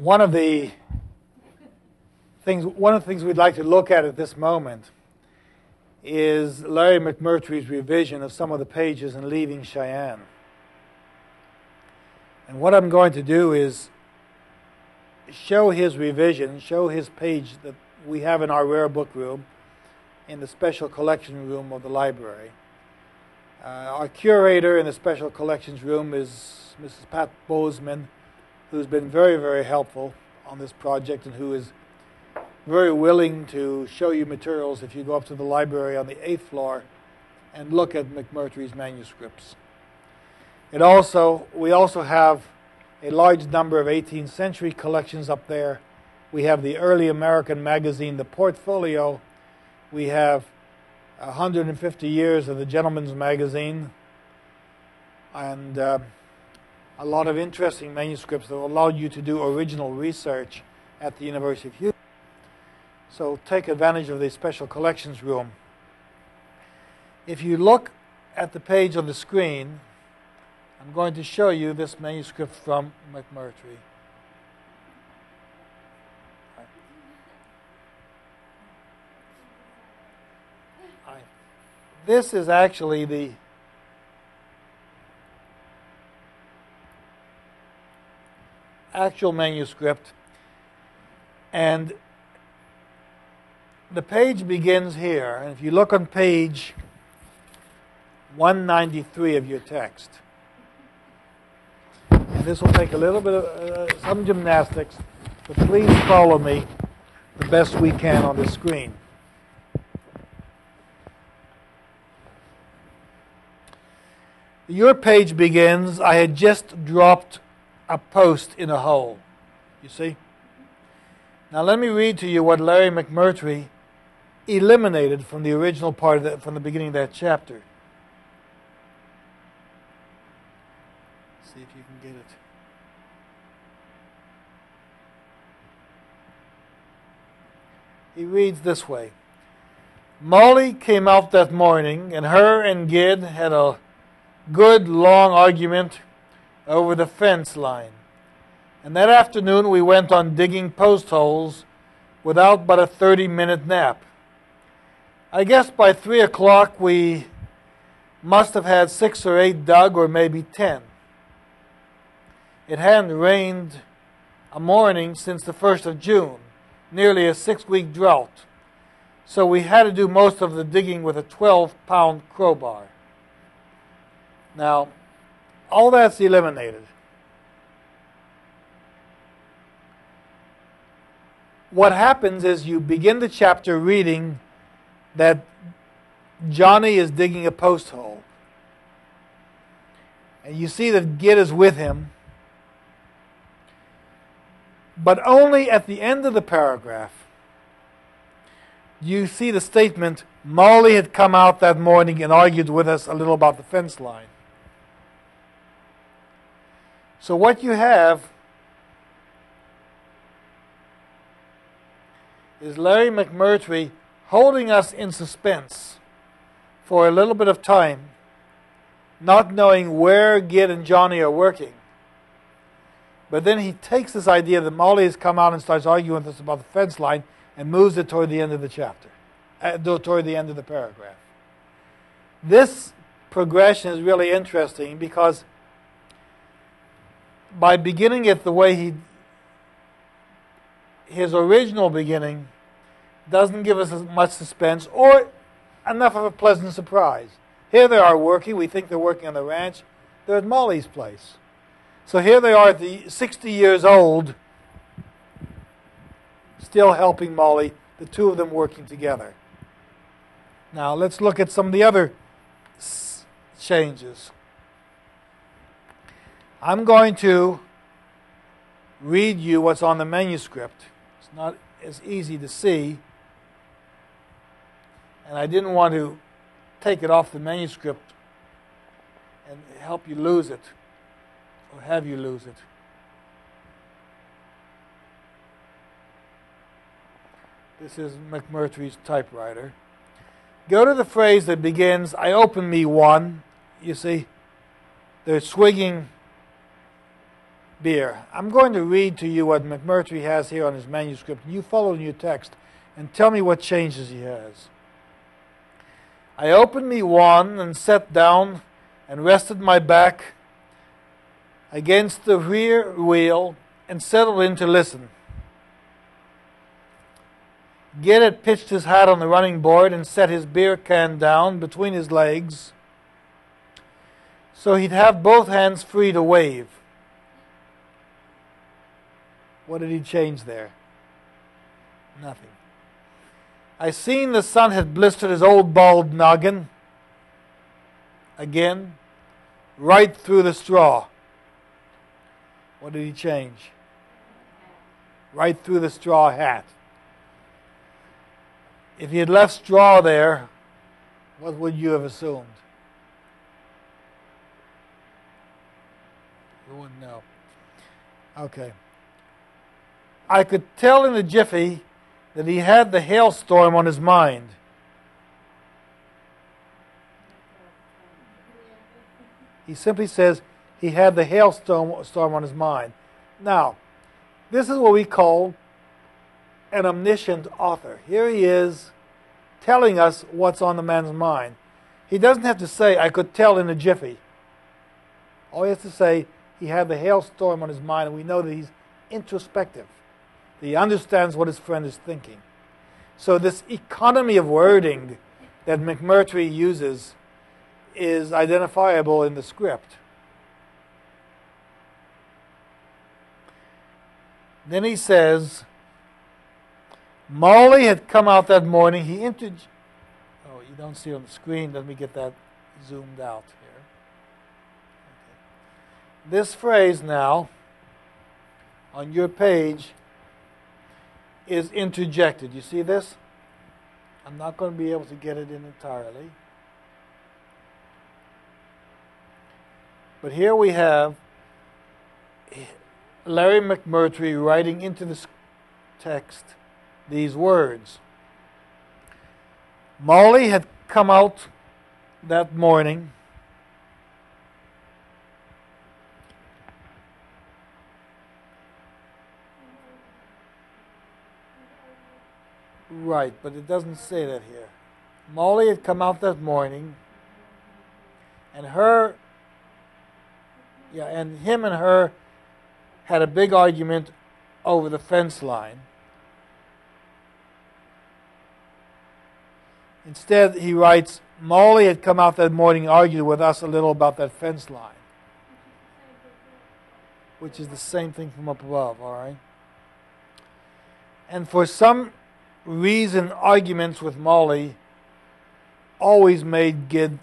One of the things we'd like to look at this moment is Larry McMurtry's revision of some of the pages in Leaving Cheyenne. And what I'm going to do is show his revision, show his page that we have in our rare book room, in the special collection room of the library. Our curator in the special collections room is Mrs. Pat Bozeman, who's been very, very helpful on this project and who is very willing to show you materials if you go up to the library on the 8th floor and look at McMurtry's manuscripts. We also have a large number of 18th century collections up there. We have the early American magazine, The Portfolio. We have 150 years of the Gentleman's Magazine, and a lot of interesting manuscripts that will allow you to do original research at the University of Houston. So take advantage of the special collections room. If you look at the page on the screen, I'm going to show you this manuscript from McMurtry. This is actually the actual manuscript, and the page begins here. And if you look on page 193 of your text, and this will take a little bit of some gymnastics, but please follow me the best we can on the screen. Your page begins, I had just dropped a post in a hole. You see? Now let me read to you what Larry McMurtry eliminated from the original part of from the beginning of that chapter. See if you can get it. He reads this way. Molly came out that morning, and her and Gid had a good long argument over the fence line. And that afternoon we went on digging post holes without but a 30-minute nap. I guess by 3 o'clock we must have had 6 or 8 dug, or maybe 10. It hadn't rained a morning since the 1st of June, nearly a 6-week drought. So we had to do most of the digging with a 12-pound crowbar. Now, all that's eliminated. What happens is you begin the chapter reading that Johnny is digging a post hole. And you see that Gid is with him. But only at the end of the paragraph you see the statement, Molly had come out that morning and argued with us a little about the fence line. So what you have is Larry McMurtry holding us in suspense for a little bit of time, not knowing where Gid and Johnny are working. But then he takes this idea that Molly has come out and starts arguing with us about the fence line and moves it toward the end of the chapter, toward the end of the paragraph. This progression is really interesting because by beginning it the way his original beginning doesn't give us as much suspense or enough of a pleasant surprise. Here they are working. We think they're working on the ranch. They're at Molly's place. So here they are at 60 years old, still helping Molly, the two of them working together. Now let's look at some of the other changes. I'm going to read you what's on the manuscript. It's not as easy to see, and I didn't want to take it off the manuscript and help you lose it, or have you lose it. This is McMurtry's typewriter. Go to the phrase that begins, I open me one. You see, they're swigging beer. I'm going to read to you what McMurtry has here on his manuscript. You follow in your text and tell me what changes he has. I opened me one and sat down and rested my back against the rear wheel and settled in to listen. Gid had pitched his hat on the running board and set his beer can down between his legs so he'd have both hands free to wave. What did he change there? Nothing. I seen the sun had blistered his old bald noggin again, right through the straw. What did he change? Right through the straw hat. If he had left straw there, what would you have assumed? You wouldn't know. Okay. I could tell in a jiffy that he had the hailstorm on his mind. He simply says he had the hailstorm on his mind. Now, this is what we call an omniscient author. Here he is telling us what's on the man's mind. He doesn't have to say, I could tell in a jiffy. All he has to say, he had the hailstorm on his mind, and we know that he's introspective. He understands what his friend is thinking. So this economy of wording that McMurtry uses is identifiable in the script. Then he says, Marley had come out that morning. Oh, you don't see it on the screen. Let me get that zoomed out here. Okay. This phrase now on your page is interjected. You see this? I'm not going to be able to get it in entirely. But here we have Larry McMurtry writing into the text these words. Marley had come out that morning right, but it doesn't say that here. Marley had come out that morning and him and her had a big argument over the fence line. Instead, he writes, Marley had come out that morning and argued with us a little about that fence line. Which is the same thing from up above, all right? And for some reason, arguments with Marley always made Gid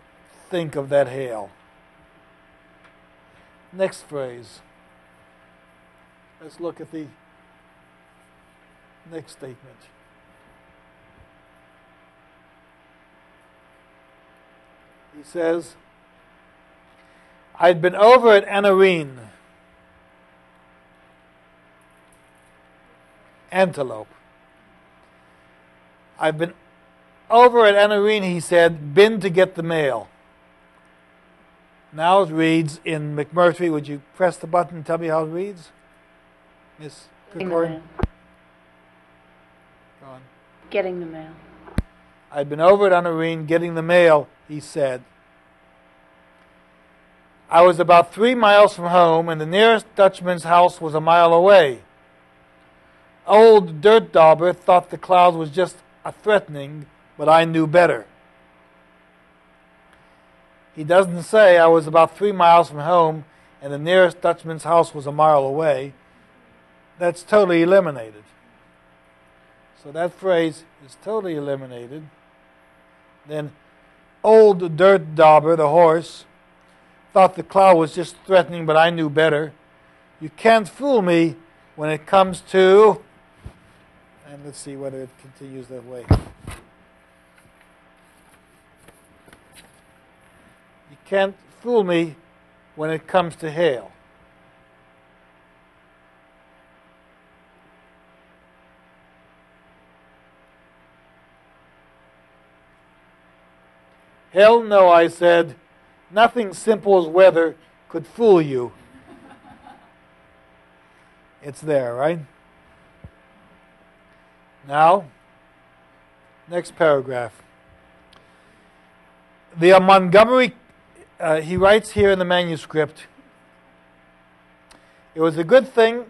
think of that hail. Next phrase. Let's look at the next statement. He says, I'd been over at Anarene, Antelope. I've been over at Anarene, he said, been to get the mail. Now it reads in McMurtry. Would you press the button and tell me how it reads? Miss Kirkorian? Go on. Getting the mail. I'd been over at Anarene getting the mail, he said. I was about 3 miles from home, and the nearest Dutchman's house was a mile away. Old Dirt Dauber thought the cloud was just a threatening, but I knew better. He doesn't say I was about 3 miles from home and the nearest Dutchman's house was a mile away. That's totally eliminated. So that phrase is totally eliminated. Then Old Dirt Dauber, the horse, thought the cloud was just threatening, but I knew better. You can't fool me when it comes to... And let's see whether it continues that way. You can't fool me when it comes to hail. Hell no, I said. Nothing simple as weather could fool you. It's there, right? Now, next paragraph. The Montgomery, he writes here in the manuscript, it was a good thing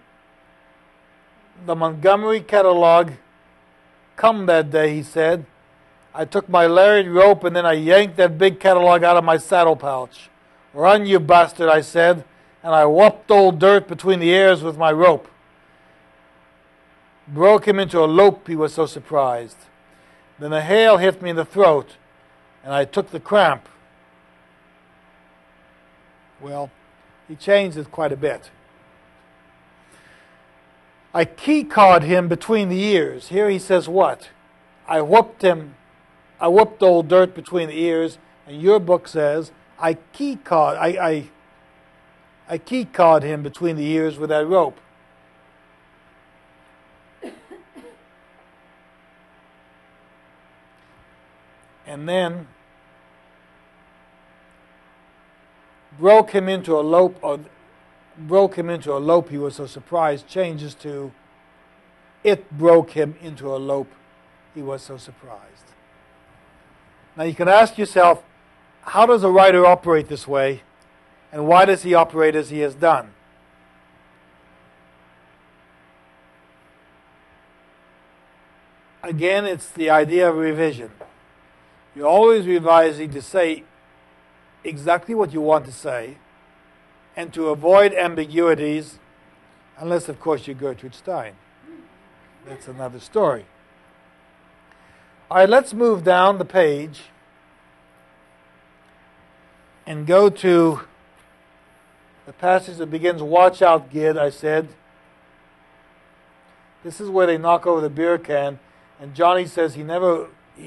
the Montgomery catalog come that day, he said. I took my lariat rope and then I yanked that big catalog out of my saddle pouch. Run, you bastard, I said, and I whopped old Dirt between the ears with my rope. Broke him into a lope, he was so surprised. Then a hail hit me in the throat, and I took the cramp. Well, he changed it quite a bit. I key-cawed him between the ears. Here he says what? I whooped old Dirt between the ears, and your book says, I key-cawed him between the ears with that rope. And then broke him into a lope, he was so surprised, changes to it broke him into a lope, he was so surprised. Now you can ask yourself, how does a writer operate this way, and why does he operate as he has done? Again, it's the idea of revision. You're always revising to say exactly what you want to say and to avoid ambiguities, unless, of course, you're Gertrude Stein. That's another story. All right, let's move down the page and go to the passage that begins, watch out, Gid, I said. This is where they knock over the beer can, and Johnny says he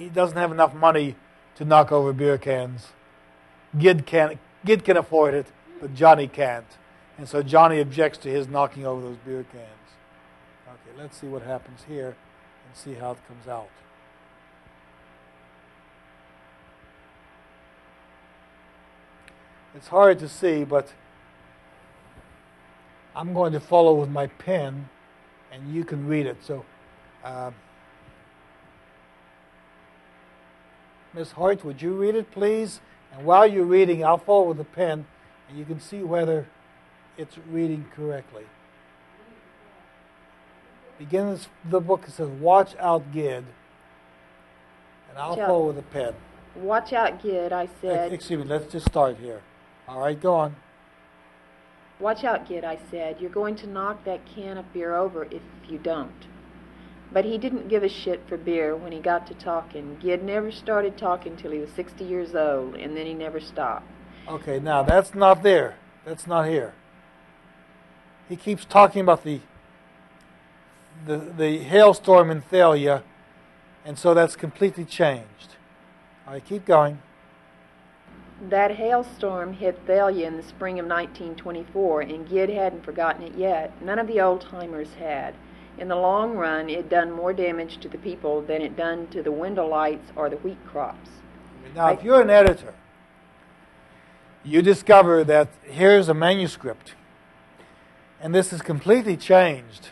doesn't have enough money to knock over beer cans. Gid can afford it, but Johnny can't. And so Johnny objects to his knocking over those beer cans. Okay, let's see what happens here and see how it comes out. It's hard to see, but I'm going to follow with my pen, and you can read it. So, Miss Hoyt, would you read it, please? And while you're reading, I'll follow with the pen, and you can see whether it's reading correctly. Begins the book, it says, watch out, Gid. And I'll follow with the pen. Watch out, Gid, I said. Excuse me, let's just start here. All right, go on. Watch out, Gid, I said. You're going to knock that can of beer over if you don't. But he didn't give a shit for beer when he got to talking. Gid never started talking till he was 60 years old, and then he never stopped. Okay, now that's not there. That's not here. He keeps talking about the hailstorm in Thalia, and so that's completely changed. All right, keep going. That hailstorm hit Thalia in the spring of 1924, and Gid hadn't forgotten it yet. None of the old-timers had. In the long run, it done more damage to the people than it done to the window lights or the wheat crops. Now, if you're an editor, you discover that here's a manuscript, and this is completely changed.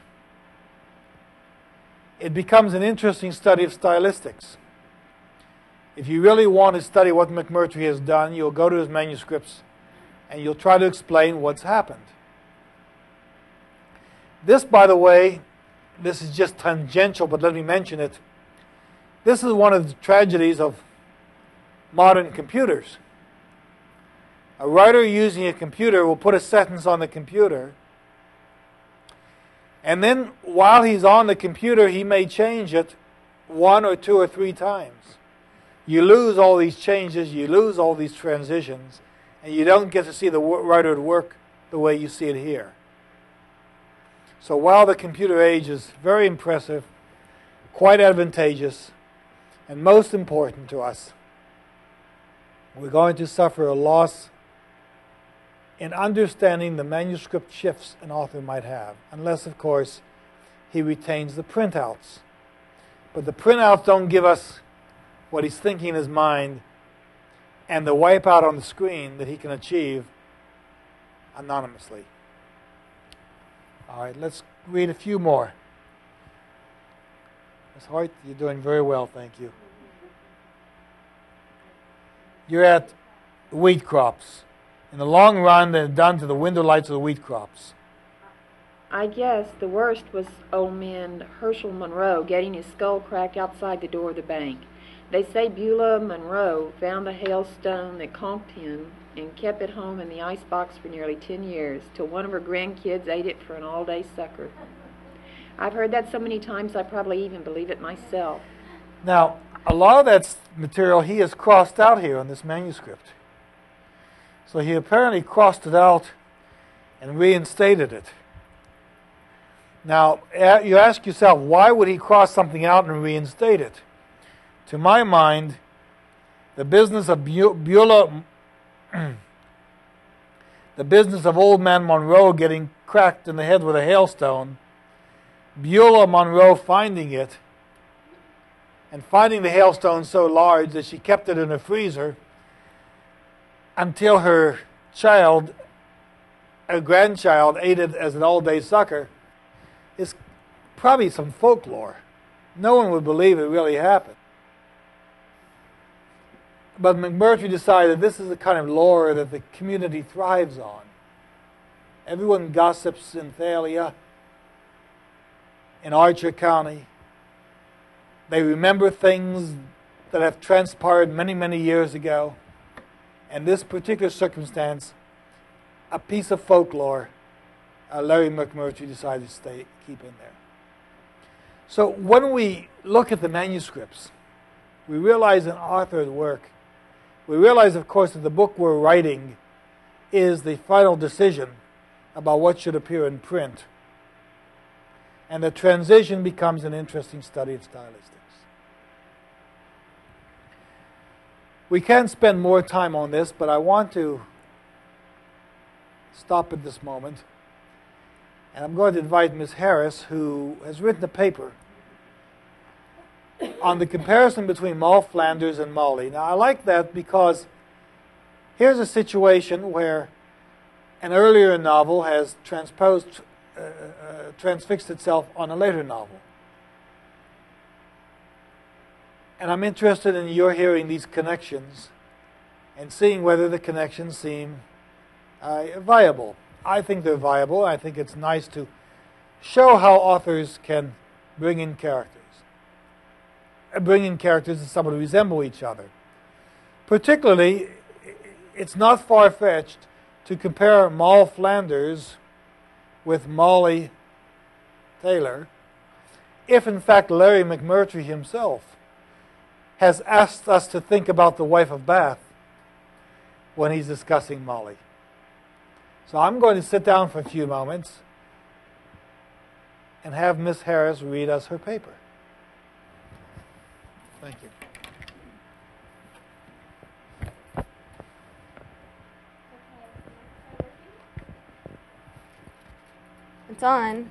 It becomes an interesting study of stylistics. If you really want to study what McMurtry has done, you'll go to his manuscripts and you'll try to explain what's happened. This, by the way, this is just tangential, but let me mention it. This is one of the tragedies of modern computers. A writer using a computer will put a sentence on the computer, and then while he's on the computer, he may change it 1 or 2 or 3 times. You lose all these changes, you lose all these transitions, and you don't get to see the writer at work the way you see it here. So while the computer age is very impressive, quite advantageous, and most important to us, we're going to suffer a loss in understanding the manuscript shifts an author might have, unless, of course, he retains the printouts. But the printouts don't give us what he's thinking in his mind and the wipeout on the screen that he can achieve anonymously. All right, let's read a few more. Ms. Hoyt, you're doing very well, thank you. You're at wheat crops. In the long run, they're done to the window lights of the wheat crops. I guess the worst was old man Herschel Monroe getting his skull cracked outside the door of the bank. They say Beulah Monroe found the hailstone that conked him and kept it home in the icebox for nearly 10 years, till one of her grandkids ate it for an all-day sucker. I've heard that so many times I probably even believe it myself. Now, a lot of that material he has crossed out here on this manuscript. So he apparently crossed it out and reinstated it. Now, you ask yourself, why would he cross something out and reinstate it? To my mind, the business of Beulah, the business of old man Monroe getting cracked in the head with a hailstone, Beulah Monroe finding it, and finding the hailstone so large that she kept it in a freezer until her grandchild ate it as an all-day sucker, is probably some folklore. No one would believe it really happened. But McMurtry decided this is the kind of lore that the community thrives on. Everyone gossips in Thalia, in Archer County. They remember things that have transpired many, many years ago. And this particular circumstance, a piece of folklore, Larry McMurtry decided to keep in there. So when we look at the manuscripts, we realize an author's work. We realize, of course, that the book we're writing is the final decision about what should appear in print. And the transition becomes an interesting study of stylistics. We can spend more time on this, but I want to stop at this moment. And I'm going to invite Ms. Harris, who has written a paper on the comparison between Moll Flanders and Molly. Now, I like that because here's a situation where an earlier novel has transfixed itself on a later novel. And I'm interested in your hearing these connections and seeing whether the connections seem viable. I think they're viable. I think it's nice to show how authors can bring in characters that somewhat resemble each other. Particularly, it's not far-fetched to compare Moll Flanders with Molly Taylor, if in fact Larry McMurtry himself has asked us to think about the wife of Bath when he's discussing Molly. So I'm going to sit down for a few moments and have Miss Harris read us her paper. Thank you. It's on.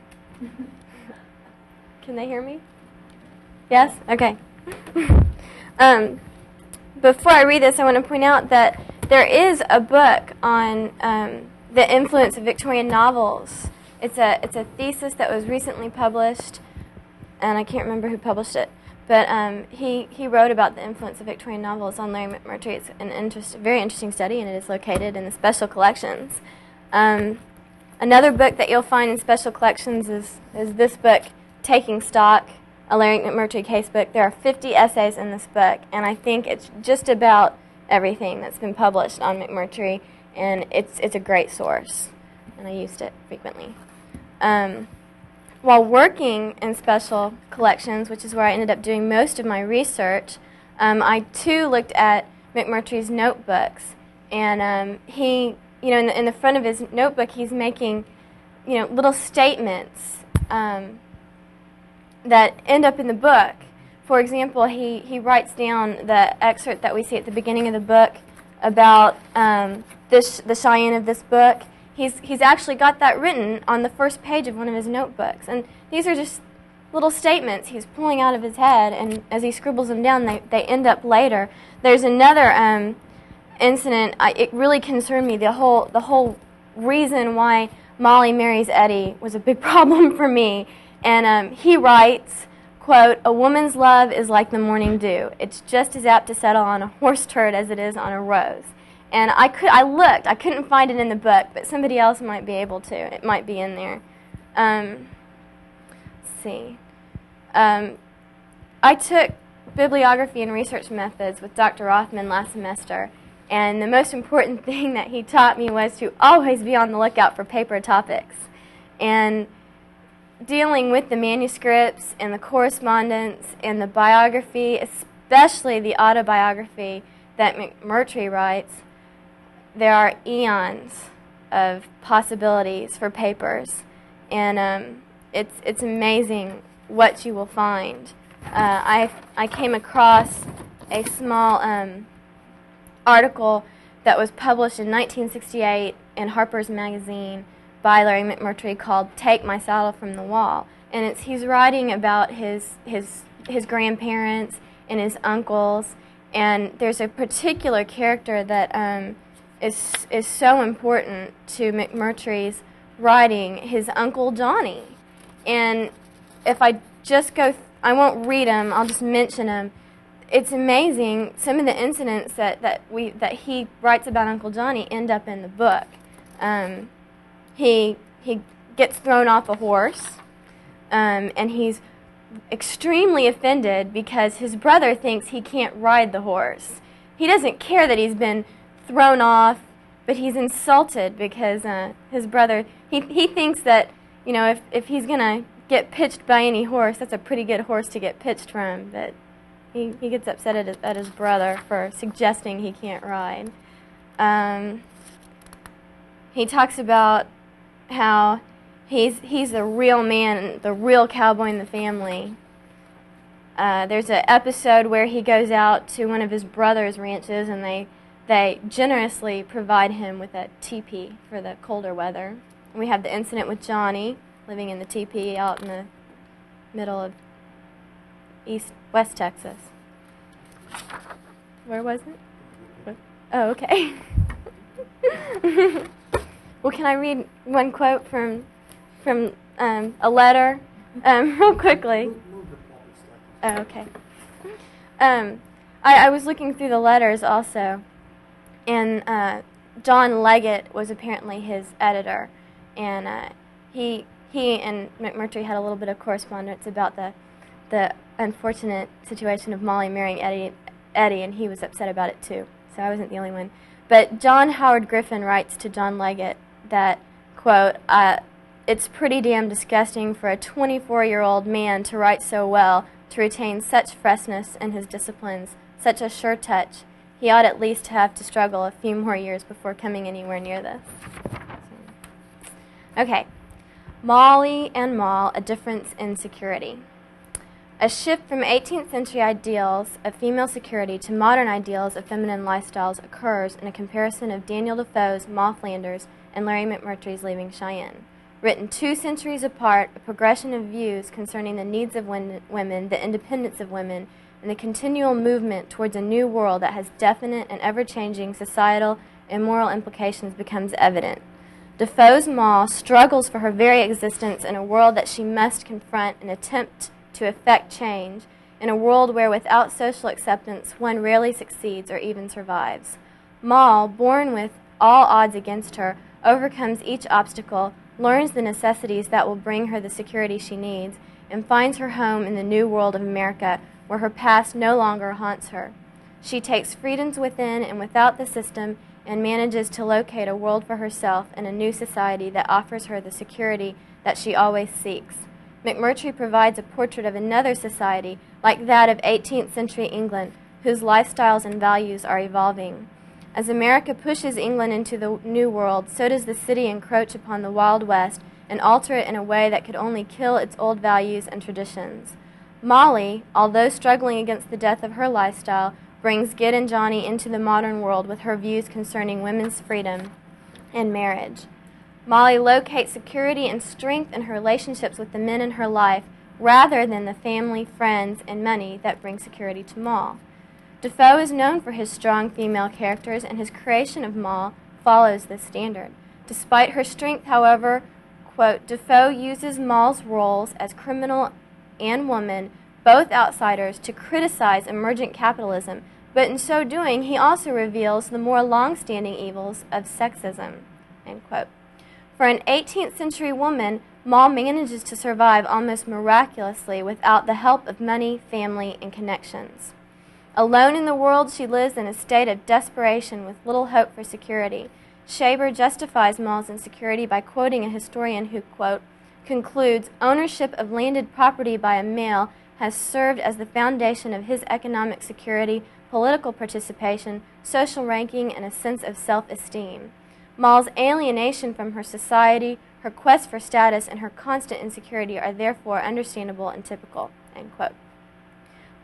Can they hear me? Yes? Okay. Before I read this, I want to point out that there is a book on the influence of Victorian novels. It's a thesis that was recently published, and I can't remember who published it. But he wrote about the influence of Victorian novels on Larry McMurtry. It's an very interesting study, and it is located in the special collections. Another book that you'll find in special collections is this book, Taking Stock, a Larry McMurtry casebook. There are 50 essays in this book, and I think it's just about everything that's been published on McMurtry, and it's a great source, and I used it frequently. While working in special collections, which is where I ended up doing most of my research, I too looked at McMurtry's notebooks, and he, in the front of his notebook, he's making, little statements that end up in the book. For example, he writes down the excerpt that we see at the beginning of the book about the Cheyenne of this book. He's actually got that written on the first page of one of his notebooks. And these are just little statements he's pulling out of his head, and as he scribbles them down, they end up later. There's another incident. It really concerned me. The whole reason why Molly marries Eddie was a big problem for me. And he writes, quote, "A woman's love is like the morning dew. It's just as apt to settle on a horse turd as it is on a rose." And I looked. I couldn't find it in the book, but somebody else might be able to. It might be in there. Let's see. I took bibliography and research methods with Dr. Rothman last semester, and the most important thing that he taught me was to always be on the lookout for paper topics. And dealing with the manuscripts and the correspondence and the biography, especially the autobiography that McMurtry writes, there are eons of possibilities for papers, and it's amazing what you will find. I came across a small article that was published in 1968 in Harper's Magazine by Larry McMurtry called "Take My Saddle from the Wall," and he's writing about his grandparents and his uncles, and there's a particular character that is so important to McMurtry's writing, his Uncle Johnny. And if I just go, I won't read them, I'll just mention them. It's amazing, some of the incidents that he writes about Uncle Johnny end up in the book. He gets thrown off a horse, and he's extremely offended because his brother thinks he can't ride the horse. He doesn't care that he's been thrown off, but he's insulted because his brother, he thinks that, you know, if he's going to get pitched by any horse, that's a pretty good horse to get pitched from, but he gets upset at his brother for suggesting he can't ride. He talks about how he's the real man, the real cowboy in the family. There's an episode where he goes out to one of his brother's ranches, and they generously provide him with a teepee for the colder weather. And we have the incident with Johnny living in the teepee out in the middle of West Texas. Where was it? Oh, okay. Well, can I read one quote from a letter real quickly? Oh, okay. I was looking through the letters also, and John Leggett was apparently his editor, and he and McMurtry had a little bit of correspondence about the unfortunate situation of Molly marrying Eddie, and he was upset about it too, so I wasn't the only one. But John Howard Griffin writes to John Leggett that, quote, "It's pretty damn disgusting for a 24-year-old man to write so well, to retain such freshness in his disciplines, such a sure touch. He ought at least to have to struggle a few more years before coming anywhere near this." Okay. Molly and Moll, a difference in security. A shift from 18th century ideals of female security to modern ideals of feminine lifestyles occurs in a comparison of Daniel Defoe's Moll Flanders and Larry McMurtry's Leaving Cheyenne. Written 2 centuries apart, a progression of views concerning the needs of women, the independence of women, and the continual movement towards a new world that has definite and ever-changing societal and moral implications becomes evident. Defoe's Moll struggles for her very existence in a world that she must confront and attempt to effect change, in a world where without social acceptance one rarely succeeds or even survives. Moll, born with all odds against her, overcomes each obstacle, learns the necessities that will bring her the security she needs, and finds her home in the new world of America, where her past no longer haunts her. She takes freedoms within and without the system and manages to locate a world for herself in a new society that offers her the security that she always seeks. McMurtry provides a portrait of another society, like that of 18th century England, whose lifestyles and values are evolving. As America pushes England into the New World, so does the city encroach upon the Wild West and alter it in a way that could only kill its old values and traditions. Molly, although struggling against the death of her lifestyle, brings Gid and Johnny into the modern world with her views concerning women's freedom and marriage. Molly locates security and strength in her relationships with the men in her life rather than the family, friends, and money that bring security to Moll. Defoe is known for his strong female characters, and his creation of Moll follows this standard. Despite her strength, however, quote, Defoe uses Mall's roles as criminal and woman, both outsiders, to criticize emergent capitalism, but in so doing, he also reveals the more long-standing evils of sexism, end quote. For an 18th century woman, Mall manages to survive almost miraculously without the help of money, family, and connections. Alone in the world, she lives in a state of desperation with little hope for security. Shaber justifies Mall's insecurity by quoting a historian who, quote, concludes, ownership of landed property by a male has served as the foundation of his economic security, political participation, social ranking, and a sense of self-esteem. Mall's alienation from her society, her quest for status, and her constant insecurity are therefore understandable and typical, end quote.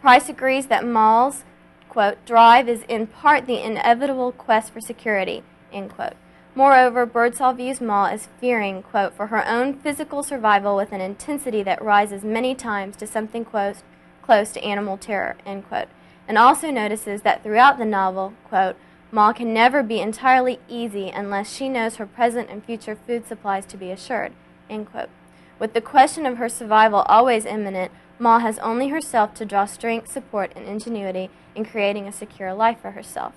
Price agrees that Mall's, quote, drive is in part the inevitable quest for security, end quote. Moreover, Birdsall views Mall as fearing, quote, for her own physical survival with an intensity that rises many times to something close to animal terror, end quote, and also notices that throughout the novel, quote, Mall can never be entirely easy unless she knows her present and future food supplies to be assured, end quote. With the question of her survival always imminent, Mall has only herself to draw strength, support, and ingenuity in creating a secure life for herself.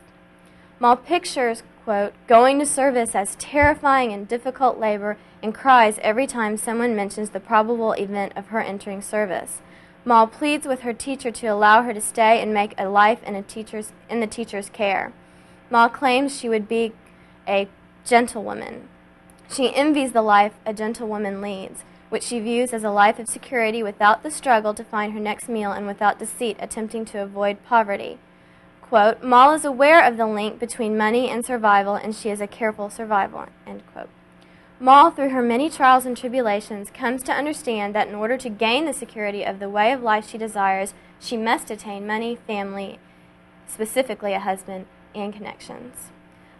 Mall pictures, quote, going to service as terrifying and difficult labor and cries every time someone mentions the probable event of her entering service. Mall pleads with her teacher to allow her to stay and make a life in the teacher's care. Mall claims she would be a gentlewoman. She envies the life a gentlewoman leads, which she views as a life of security without the struggle to find her next meal and without deceit attempting to avoid poverty. Quote, Mall is aware of the link between money and survival, and she is a careful survivor, end quote. Mall, through her many trials and tribulations, comes to understand that in order to gain the security of the way of life she desires, she must attain money, family, specifically a husband, and connections.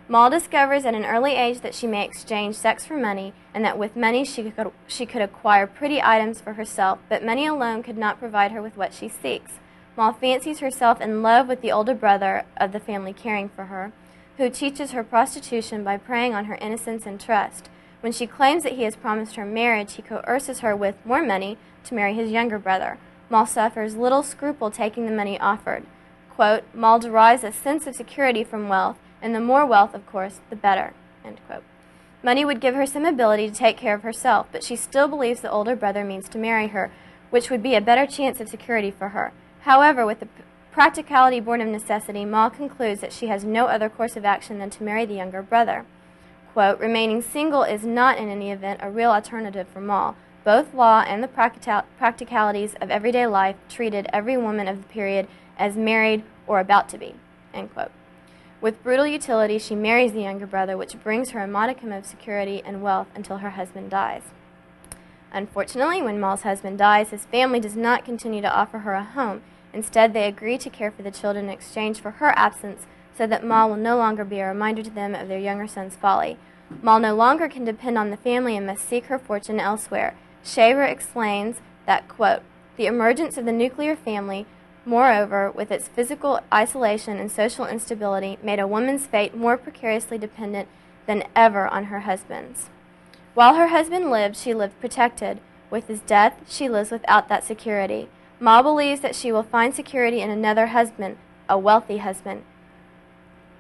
Mall discovers at an early age that she may exchange sex for money, and that with money she could acquire pretty items for herself, but money alone could not provide her with what she seeks. Mall fancies herself in love with the older brother of the family caring for her, who teaches her prostitution by preying on her innocence and trust. When she claims that he has promised her marriage, he coerces her with more money to marry his younger brother. Mall suffers little scruple taking the money offered. Quote, Mall derives a sense of security from wealth, and the more wealth, of course, the better, end quote. Money would give her some ability to take care of herself, but she still believes the older brother means to marry her, which would be a better chance of security for her. However, with the practicality born of necessity, Mall concludes that she has no other course of action than to marry the younger brother. Quote, remaining single is not in any event a real alternative for Mall. Both law and the practicalities of everyday life treated every woman of the period as married or about to be, end quote. With brutal utility, she marries the younger brother, which brings her a modicum of security and wealth until her husband dies. Unfortunately, when Mall's husband dies, his family does not continue to offer her a home. Instead, they agree to care for the children in exchange for her absence so that Mall will no longer be a reminder to them of their younger son's folly. Mall no longer can depend on the family and must seek her fortune elsewhere. Shaver explains that, quote, the emergence of the nuclear family, moreover, with its physical isolation and social instability, made a woman's fate more precariously dependent than ever on her husband's. While her husband lived, she lived protected. With his death, she lives without that security. Mall believes that she will find security in another husband, a wealthy husband.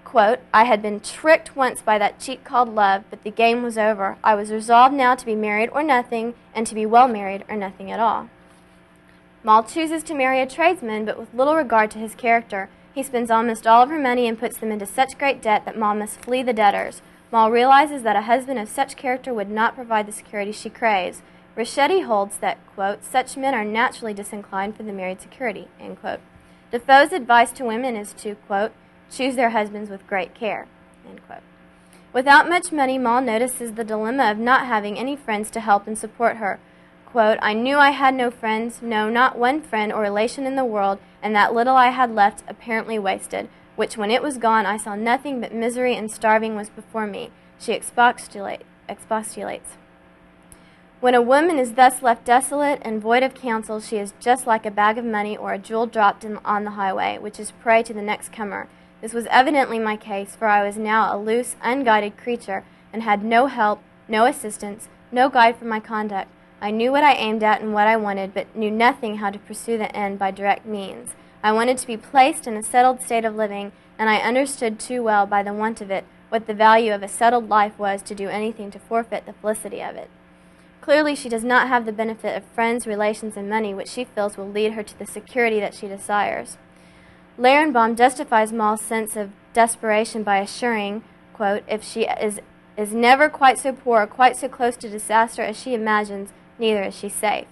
Quote, I had been tricked once by that cheat called love, but the game was over. I was resolved now to be married or nothing, and to be well married or nothing at all. Mall chooses to marry a tradesman, but with little regard to his character. He spends almost all of her money and puts them into such great debt that Mall must flee the debtors. Mall realizes that a husband of such character would not provide the security she craves. Ricchetti holds that, quote, such men are naturally disinclined for the married security, end quote. Defoe's advice to women is to, quote, choose their husbands with great care, end quote. Without much money, Mall notices the dilemma of not having any friends to help and support her. Quote, I knew I had no friends, no, not one friend or relation in the world, and that little I had left apparently wasted, which when it was gone I saw nothing but misery and starving was before me. She expostulates. When a woman is thus left desolate and void of counsel, she is just like a bag of money or a jewel dropped on the highway, which is prey to the next comer. This was evidently my case, for I was now a loose, unguided creature, and had no help, no assistance, no guide for my conduct. I knew what I aimed at and what I wanted, but knew nothing how to pursue the end by direct means. I wanted to be placed in a settled state of living, and I understood too well, by the want of it, what the value of a settled life was to do anything to forfeit the felicity of it. Clearly, she does not have the benefit of friends, relations, and money, which she feels will lead her to the security that she desires. Larenbaum justifies Moll's sense of desperation by assuring, quote, if she is never quite so poor or quite so close to disaster as she imagines, neither is she safe,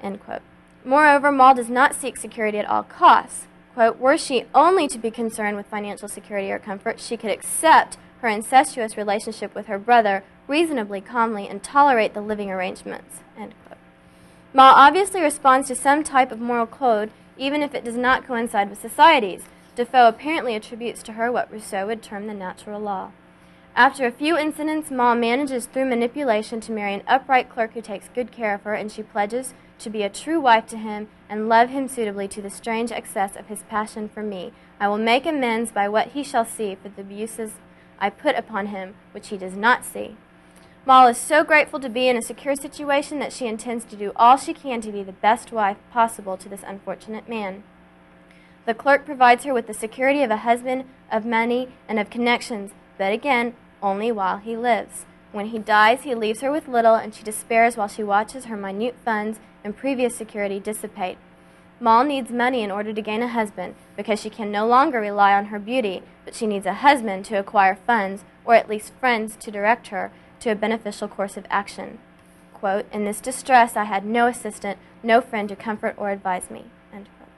end quote. Moreover, Moll does not seek security at all costs. Quote, were she only to be concerned with financial security or comfort, she could accept her incestuous relationship with her brother reasonably calmly and tolerate the living arrangements, end quote. Moll obviously responds to some type of moral code, even if it does not coincide with society's. Defoe apparently attributes to her what Rousseau would term the natural law. After a few incidents, Moll manages through manipulation to marry an upright clerk who takes good care of her, and she pledges to be a true wife to him and love him suitably to the strange excess of his passion for me. I will make amends by what he shall see for the abuses I put upon him, which he does not see. Moll is so grateful to be in a secure situation that she intends to do all she can to be the best wife possible to this unfortunate man. The clerk provides her with the security of a husband, of money, and of connections, but again, only while he lives. When he dies, he leaves her with little, and she despairs while she watches her minute funds and previous security dissipate. Moll needs money in order to gain a husband, because she can no longer rely on her beauty, but she needs a husband to acquire funds, or at least friends to direct her to a beneficial course of action. Quote, in this distress I had no assistant, no friend to comfort or advise me. End quote.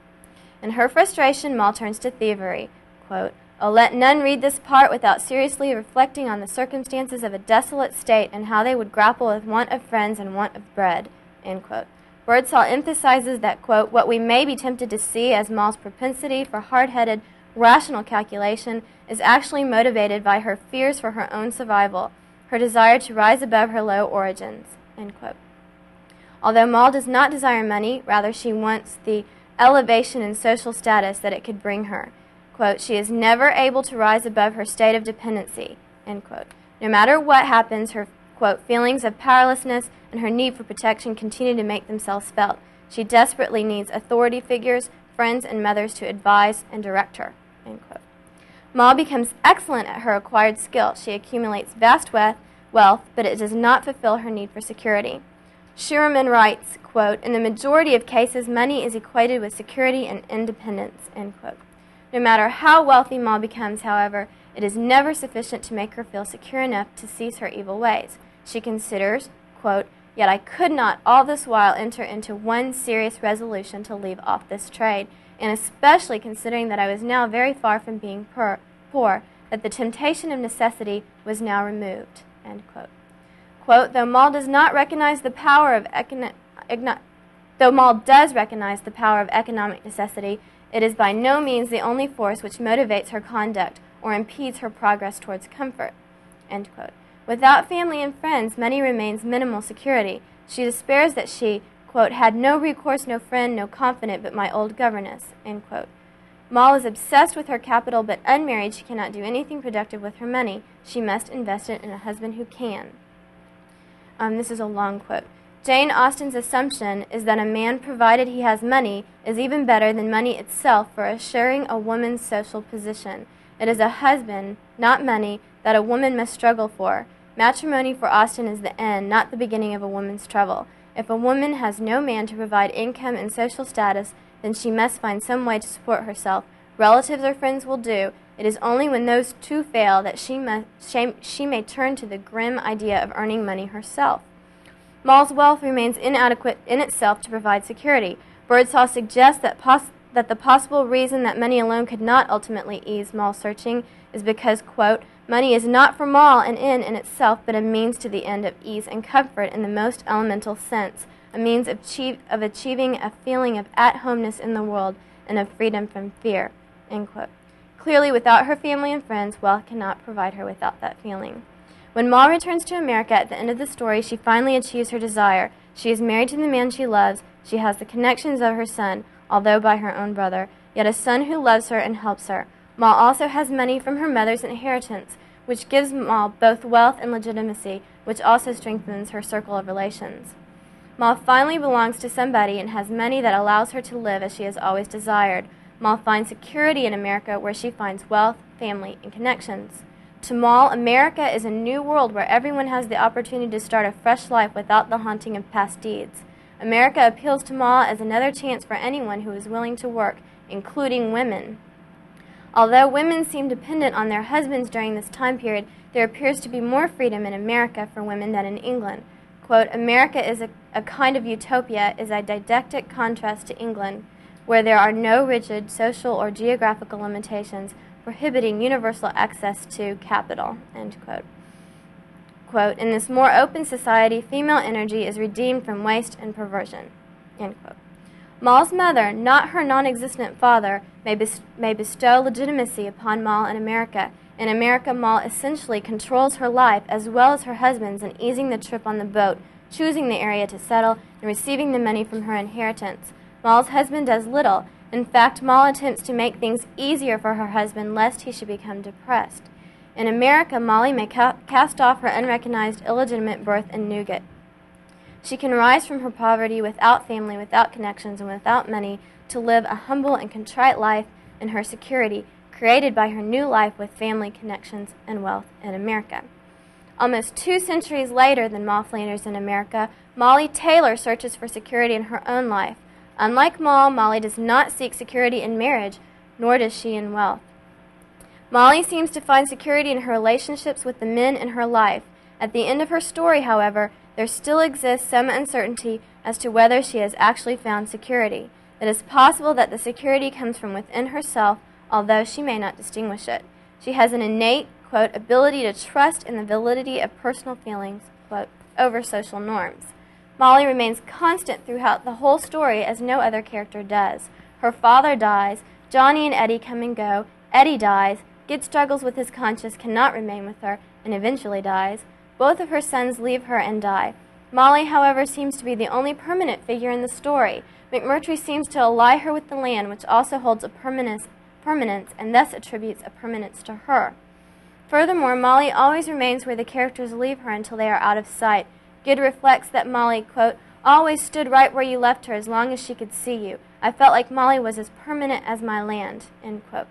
In her frustration, Moll turns to thievery. Quote, oh, let none read this part without seriously reflecting on the circumstances of a desolate state and how they would grapple with want of friends and want of bread. End quote. Birdsall emphasizes that, quote, what we may be tempted to see as Moll's propensity for hard-headed, rational calculation is actually motivated by her fears for her own survival, her desire to rise above her low origins, end quote. Although Moll does not desire money, rather she wants the elevation in social status that it could bring her. Quote, she is never able to rise above her state of dependency, end quote. No matter what happens, her, quote, feelings of powerlessness and her need for protection continue to make themselves felt. She desperately needs authority figures, friends, and mothers to advise and direct her, end quote. Moll becomes excellent at her acquired skill. She accumulates vast wealth, but it does not fulfill her need for security. Schuurman writes, quote, in the majority of cases, money is equated with security and independence, end quote. No matter how wealthy Moll becomes, however, it is never sufficient to make her feel secure enough to cease her evil ways. She considers, quote, yet I could not all this while enter into one serious resolution to leave off this trade, and especially considering that I was now very far from being poor, that the temptation of necessity was now removed, end quote. Quote, though Moll does recognize the power of economic necessity, it is by no means the only force which motivates her conduct or impedes her progress towards comfort, end quote. Without family and friends, money remains minimal security. She despairs that she, quote, had no recourse, no friend, no confidant but my old governess, end quote. Moll is obsessed with her capital, but unmarried she cannot do anything productive with her money. She must invest it in a husband who can. This is a long quote. Jane Austen's assumption is that a man, provided he has money, is even better than money itself for assuring a woman's social position. It is a husband, not money, that a woman must struggle for. Matrimony for Austen is the end, not the beginning of a woman's trouble. If a woman has no man to provide income and social status, then she must find some way to support herself. Relatives or friends will do. It is only when those two fail that she may turn to the grim idea of earning money herself. Moll's wealth remains inadequate in itself to provide security. Birdsall suggests that the possible reason that money alone could not ultimately ease Moll's searching is because, quote, money is not for Moll an end in itself, but a means to the end of ease and comfort in the most elemental sense, a means of achieving a feeling of at-homeness in the world and of freedom from fear, end quote. Clearly, without her family and friends, wealth cannot provide her without that feeling. When Moll returns to America at the end of the story, she finally achieves her desire. She is married to the man she loves. She has the connections of her son, although by her own brother, yet a son who loves her and helps her. Moll also has money from her mother's inheritance, which gives Mal both wealth and legitimacy, which also strengthens her circle of relations. Mal finally belongs to somebody and has money that allows her to live as she has always desired. Mal finds security in America, where she finds wealth, family, and connections. To Mal, America is a new world where everyone has the opportunity to start a fresh life without the haunting of past deeds. America appeals to Mal as another chance for anyone who is willing to work, including women. Although women seem dependent on their husbands during this time period, there appears to be more freedom in America for women than in England. Quote, America is a kind of utopia, is a didactic contrast to England, where there are no rigid social or geographical limitations prohibiting universal access to capital, end quote. Quote, in this more open society, female energy is redeemed from waste and perversion, end quote. Mal's mother, not her non-existent father, may bestow legitimacy upon Mal in America. In America, Mal essentially controls her life as well as her husband's in easing the trip on the boat, choosing the area to settle, and receiving the money from her inheritance. Mal's husband does little. In fact, Mal attempts to make things easier for her husband lest he should become depressed. In America, Molly may cast off her unrecognized illegitimate birth in Newgate. She can rise from her poverty without family, without connections, and without money to live a humble and contrite life in her security, created by her new life with family connections and wealth in America. Almost 2 centuries later than Mal Flanders in America, Molly Taylor searches for security in her own life. Unlike Mal, Molly does not seek security in marriage, nor does she in wealth. Molly seems to find security in her relationships with the men in her life. At the end of her story, however, there still exists some uncertainty as to whether she has actually found security. It is possible that the security comes from within herself, although she may not distinguish it. She has an innate, quote, ability to trust in the validity of personal feelings, quote, over social norms. Molly remains constant throughout the whole story, as no other character does. Her father dies, Johnny and Eddie come and go, Eddie dies, Gid struggles with his conscience, cannot remain with her, and eventually dies. Both of her sons leave her and die. Molly, however, seems to be the only permanent figure in the story. McMurtry seems to ally her with the land, which also holds a permanence, and thus attributes a permanence to her. Furthermore, Molly always remains where the characters leave her until they are out of sight. Gid reflects that Molly, quote, always stood right where you left her as long as she could see you. I felt like Molly was as permanent as my land, end quote.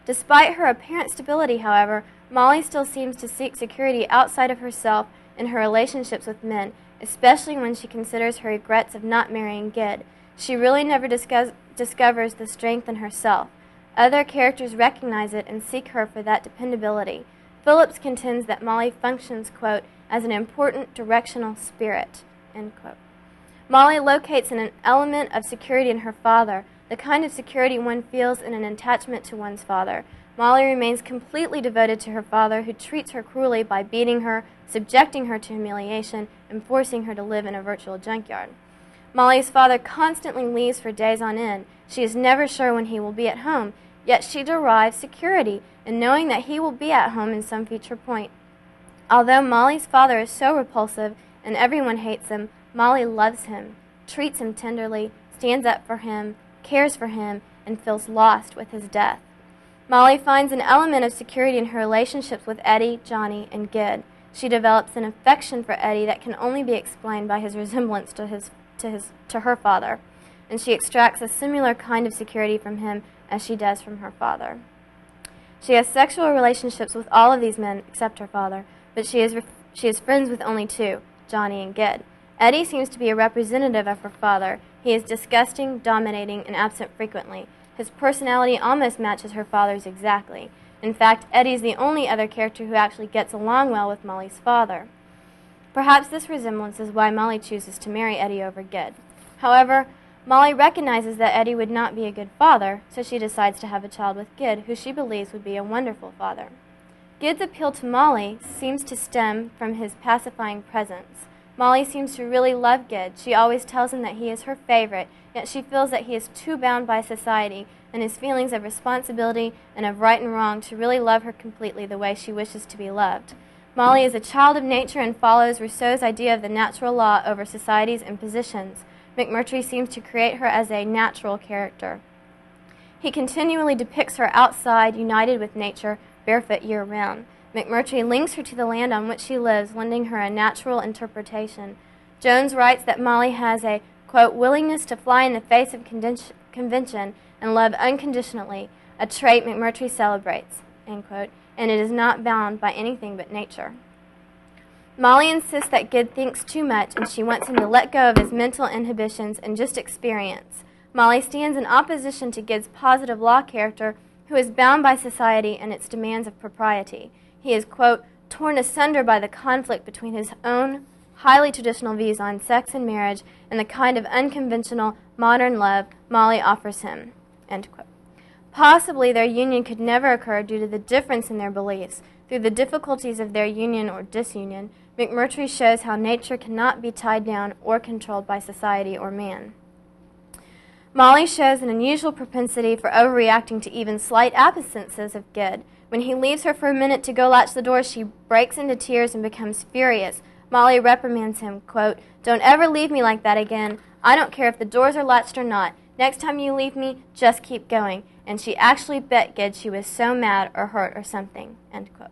Despite her apparent stability, however, Molly still seems to seek security outside of herself in her relationships with men, especially when she considers her regrets of not marrying Gid. She really never discovers the strength in herself. Other characters recognize it and seek her for that dependability. Phillips contends that Molly functions, quote, as an important directional spirit, end quote. Molly locates an element of security in her father, the kind of security one feels in an attachment to one's father. Molly remains completely devoted to her father, who treats her cruelly by beating her, subjecting her to humiliation, and forcing her to live in a virtual junkyard. Molly's father constantly leaves for days on end. She is never sure when he will be at home, yet she derives security in knowing that he will be at home in some future point. Although Molly's father is so repulsive and everyone hates him, Molly loves him, treats him tenderly, stands up for him, cares for him, and feels lost with his death. Molly finds an element of security in her relationships with Eddie, Johnny, and Gid. She develops an affection for Eddie that can only be explained by his resemblance to her father, and she extracts a similar kind of security from him as she does from her father. She has sexual relationships with all of these men except her father, but she is friends with only 2, Johnny and Gid. Eddie seems to be a representative of her father. He is disgusting, dominating, and absent frequently. His personality almost matches her father's exactly. In fact, Eddie is the only other character who actually gets along well with Molly's father. Perhaps this resemblance is why Molly chooses to marry Eddie over Gid. However, Molly recognizes that Eddie would not be a good father, so she decides to have a child with Gid, who she believes would be a wonderful father. Gid's appeal to Molly seems to stem from his pacifying presence. Molly seems to really love Gid. She always tells him that he is her favorite, yet she feels that he is too bound by society and his feelings of responsibility and of right and wrong to really love her completely the way she wishes to be loved. Molly is a child of nature and follows Rousseau's idea of the natural law over society's impositions. McMurtry seems to create her as a natural character. He continually depicts her outside, united with nature, barefoot year-round. McMurtry links her to the land on which she lives, lending her a natural interpretation. Jones writes that Molly has a, quote, willingness to fly in the face of convention and love unconditionally, a trait McMurtry celebrates, end quote, and it is not bound by anything but nature. Molly insists that Gid thinks too much, and she wants him to let go of his mental inhibitions and just experience. Molly stands in opposition to Gid's positive law character, who is bound by society and its demands of propriety. He is, quote, torn asunder by the conflict between his own highly traditional views on sex and marriage and the kind of unconventional, modern love Molly offers him, end quote. Possibly their union could never occur due to the difference in their beliefs. Through the difficulties of their union or disunion, McMurtry shows how nature cannot be tied down or controlled by society or man. Molly shows an unusual propensity for overreacting to even slight absences of Gid. When he leaves her for a minute to go latch the door, she breaks into tears and becomes furious. Molly reprimands him, quote, don't ever leave me like that again. I don't care if the doors are latched or not. Next time you leave me, just keep going. And she actually bet Gid she was so mad or hurt or something, end quote.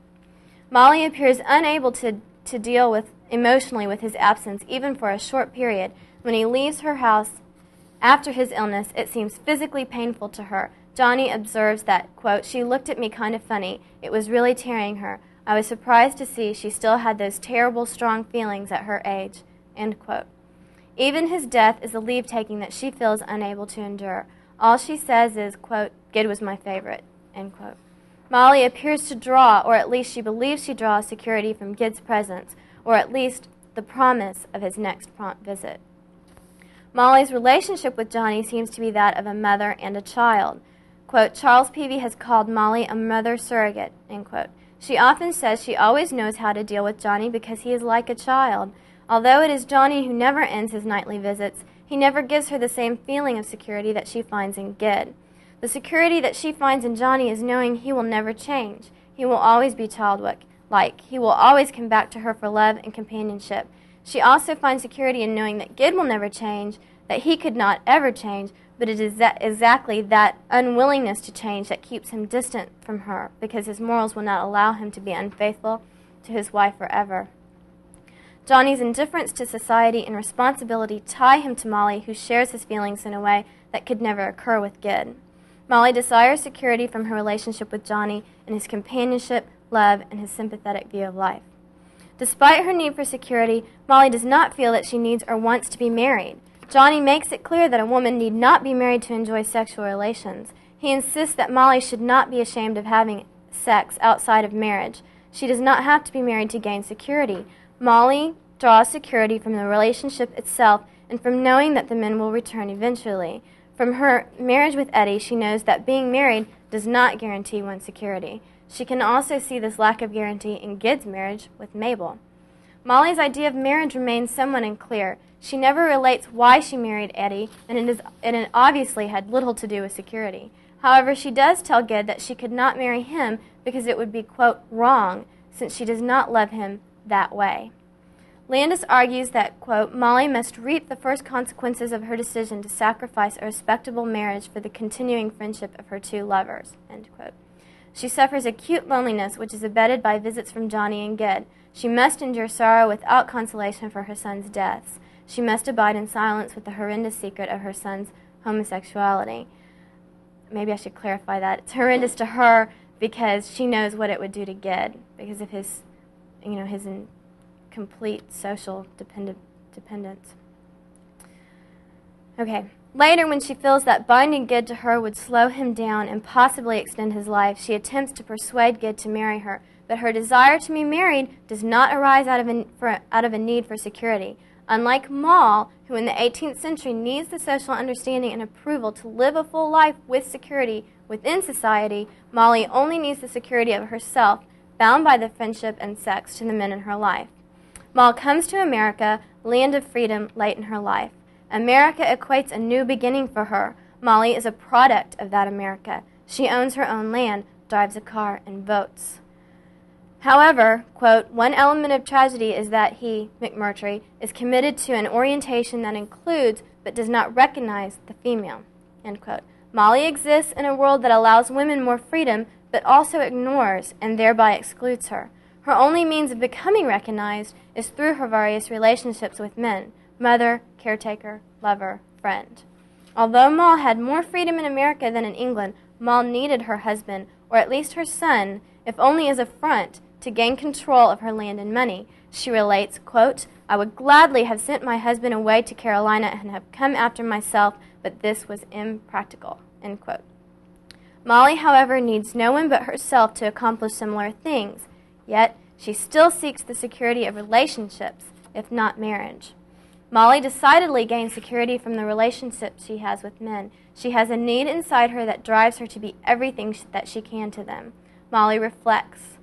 Molly appears unable to deal with emotionally with his absence, even for a short period. When he leaves her house after his illness, it seems physically painful to her. Johnny observes that, quote, she looked at me kind of funny. It was really tearing her. I was surprised to see she still had those terrible, strong feelings at her age, end quote. Even his death is a leave-taking that she feels unable to endure. All she says is, quote, Gid was my favorite, end quote. Molly appears to draw, or at least she believes she draws, security from Gid's presence, or at least the promise of his next prompt visit. Molly's relationship with Johnny seems to be that of a mother and a child. Quote, Charles Peavy has called Molly a mother surrogate, end quote. She often says she always knows how to deal with Johnny because he is like a child. Although it is Johnny who never ends his nightly visits, he never gives her the same feeling of security that she finds in Gid. The security that she finds in Johnny is knowing he will never change. He will always be childlike. He will always come back to her for love and companionship. She also finds security in knowing that Gid will never change, that he could not ever change, but it is exactly that unwillingness to change that keeps him distant from her, because his morals will not allow him to be unfaithful to his wife forever. Johnny's indifference to society and responsibility tie him to Molly, who shares his feelings in a way that could never occur with Gid. Molly desires security from her relationship with Johnny and his companionship, love, and his sympathetic view of life. Despite her need for security, Molly does not feel that she needs or wants to be married. Johnny makes it clear that a woman need not be married to enjoy sexual relations. He insists that Molly should not be ashamed of having sex outside of marriage. She does not have to be married to gain security. Molly draws security from the relationship itself and from knowing that the men will return eventually. From her marriage with Eddie, she knows that being married does not guarantee one's security. She can also see this lack of guarantee in Gid's marriage with Mabel. Molly's idea of marriage remains somewhat unclear. She never relates why she married Eddie, and it obviously had little to do with security. However, she does tell Gid that she could not marry him because it would be, quote, wrong, since she does not love him that way. Landis argues that, quote, Molly must reap the first consequences of her decision to sacrifice a respectable marriage for the continuing friendship of her two lovers, end quote. She suffers acute loneliness, which is abetted by visits from Johnny and Gid. She must endure sorrow without consolation for her son's deaths. She must abide in silence with the horrendous secret of her son's homosexuality. Maybe I should clarify that. It's horrendous to her because she knows what it would do to Gid because of his, his complete social dependence. Okay. Later, when she feels that binding Gid to her would slow him down and possibly extend his life, she attempts to persuade Gid to marry her. But her desire to be married does not arise out of a need for security. Unlike Moll, who in the 18th century needs the social understanding and approval to live a full life with security within society, Molly only needs the security of herself, bound by the friendship and sex to the men in her life. Moll comes to America, land of freedom, late in her life. America equates a new beginning for her. Molly is a product of that America. She owns her own land, drives a car, and votes. However, quote, one element of tragedy is that he, McMurtry, is committed to an orientation that includes but does not recognize the female, end quote. Molly exists in a world that allows women more freedom, but also ignores and thereby excludes her. Her only means of becoming recognized is through her various relationships with men: mother, caretaker, lover, friend. Although Moll had more freedom in America than in England, Moll needed her husband, or at least her son, if only as a front, to gain control of her land and money. She relates, quote, "I would gladly have sent my husband away to Carolina and have come after myself, but this was impractical," end quote. Molly, however, needs no one but herself to accomplish similar things, yet she still seeks the security of relationships, if not marriage. Molly decidedly gains security from the relationships she has with men. She has a need inside her that drives her to be everything that she can to them. Molly reflects,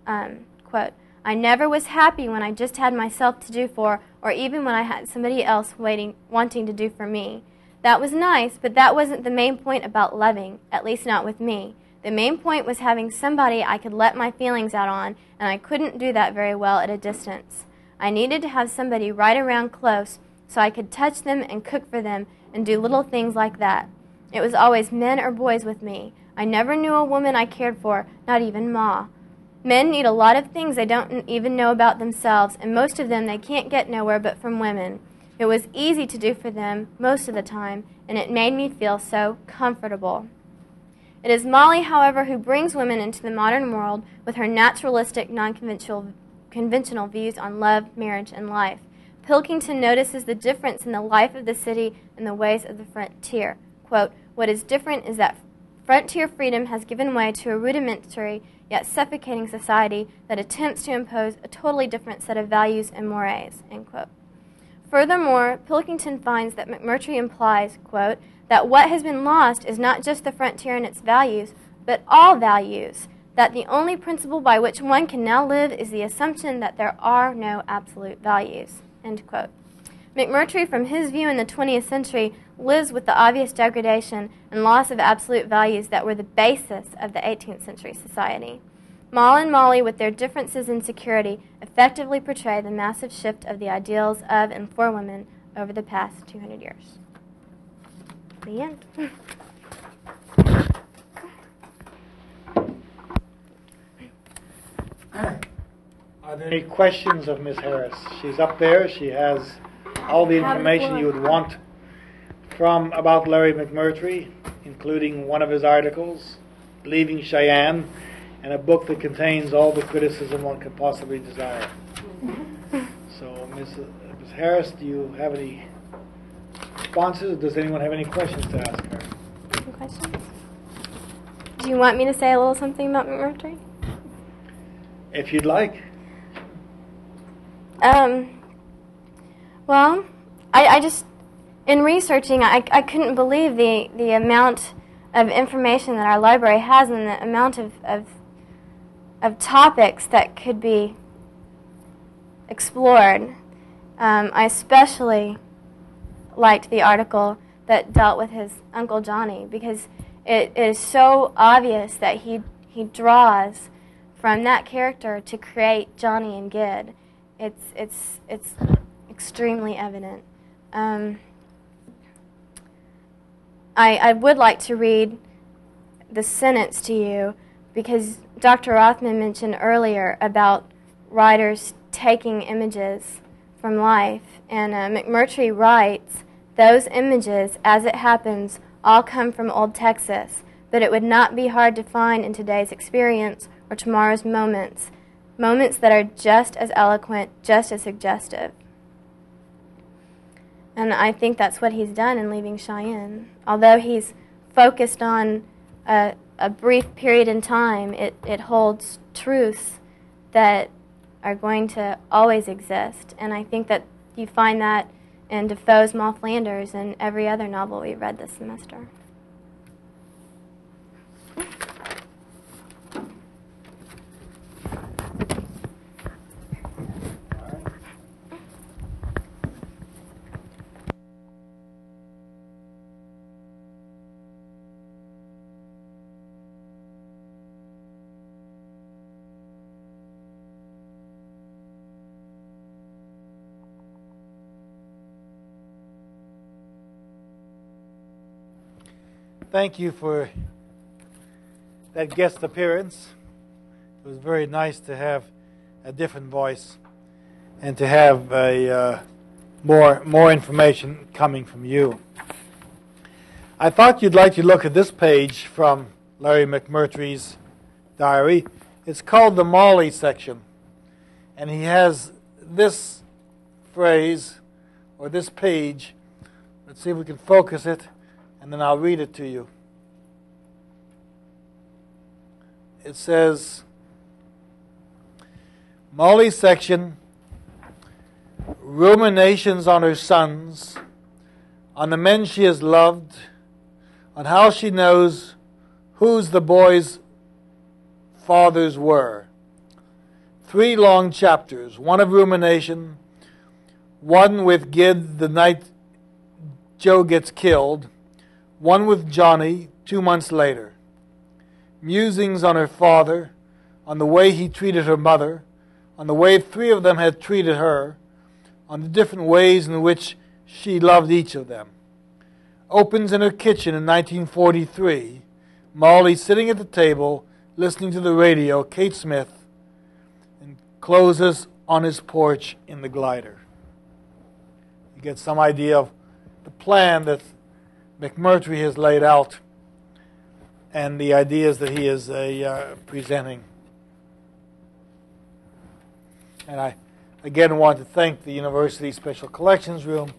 quote, "I never was happy when I just had myself to do for, or even when I had somebody else wanting to do for me. That was nice, but that wasn't the main point about loving, at least not with me. The main point was having somebody I could let my feelings out on, and I couldn't do that very well at a distance. I needed to have somebody right around close so I could touch them and cook for them and do little things like that. It was always men or boys with me. I never knew a woman I cared for, not even Ma. Men need a lot of things they don't even know about themselves, and most of them they can't get nowhere but from women. It was easy to do for them most of the time, and it made me feel so comfortable." It is Molly, however, who brings women into the modern world with her naturalistic, non-conventional views on love, marriage, and life. Pilkington notices the difference in the life of the city and the ways of the frontier. Quote, "What is different is that frontier freedom has given way to a rudimentary yet suffocating society that attempts to impose a totally different set of values and mores," end quote. Furthermore, Pilkington finds that McMurtry implies, quote, "that what has been lost is not just the frontier and its values, but all values, that the only principle by which one can now live is the assumption that there are no absolute values," end quote. McMurtry, from his view in the 20th century, lives with the obvious degradation and loss of absolute values that were the basis of the 18th century society. Moll and Molly, with their differences in security, effectively portray the massive shift of the ideals of and for women over the past 200 years. The end. Are there any questions of Ms. Harris? She's up there. She has all the information you would want about Larry McMurtry, including one of his articles, Leaving Cheyenne, and a book that contains all the criticism one could possibly desire. So, Ms. Harris, do you have any responses? Does anyone have any questions to ask her? Any questions? Do you want me to say a little something about McMurtry? If you'd like. Well, I just, in researching, I couldn't believe the amount of information that our library has and the amount of topics that could be explored. I especially liked the article that dealt with his Uncle Johnny, because it is so obvious that he draws from that character to create Johnny and Gid. It's extremely evident. I would like to read the sentence to you, because Dr. Rothman mentioned earlier about writers taking images from life, and McMurtry writes, "Those images, as it happens, all come from old Texas, but it would not be hard to find in today's experience or tomorrow's moments that are just as eloquent, just as suggestive." And I think that's what he's done in Leaving Cheyenne. Although he's focused on a brief period in time, it holds truths that are going to always exist. And I think that you find that in Defoe's Moll Flanders and every other novel we've read this semester. Thank you for that guest appearance. It was very nice to have a different voice and to have more information coming from you. I thought you'd like to look at this page from Larry McMurtry's diary. It's called the Marley Section, and he has this phrase or this page. Let's see if we can focus it, and then I'll read it to you. It says, Marley Section, ruminations on her sons, on the men she has loved, on how she knows whose the boys' fathers were. 3 long chapters, one of rumination, one with Gid the night Joe gets killed, one with Johnny 2 months later. Musings on her father, on the way he treated her mother, on the way 3 of them had treated her, on the different ways in which she loved each of them. Opens in her kitchen in 1943, Marley sitting at the table, listening to the radio, Kate Smith, and closes on his porch in the glider. You get some idea of the plan that McMurtry has laid out and the ideas that he is presenting. And I again want to thank the University Special Collections Room,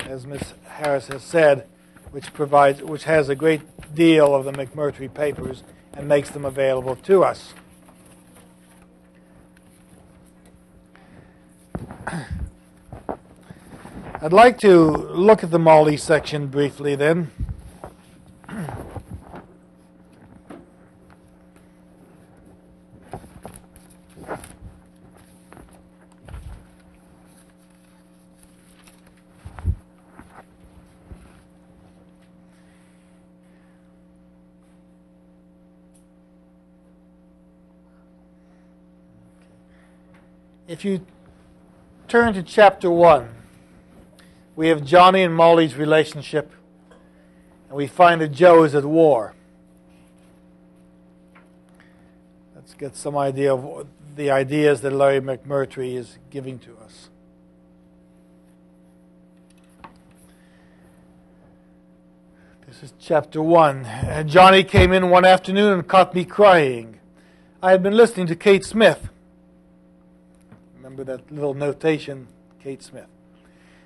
as Ms. Harris has said, which has a great deal of the McMurtry papers and makes them available to us. I'd like to look at the Marley section briefly then. If you turn to chapter 1, we have Johnny and Molly's relationship, and we find that Joe is at war. Let's get some idea of the ideas that Larry McMurtry is giving to us. This is chapter 1. Johnny came in one afternoon and caught me crying. I had been listening to Kate Smith. Remember that little notation, Kate Smith.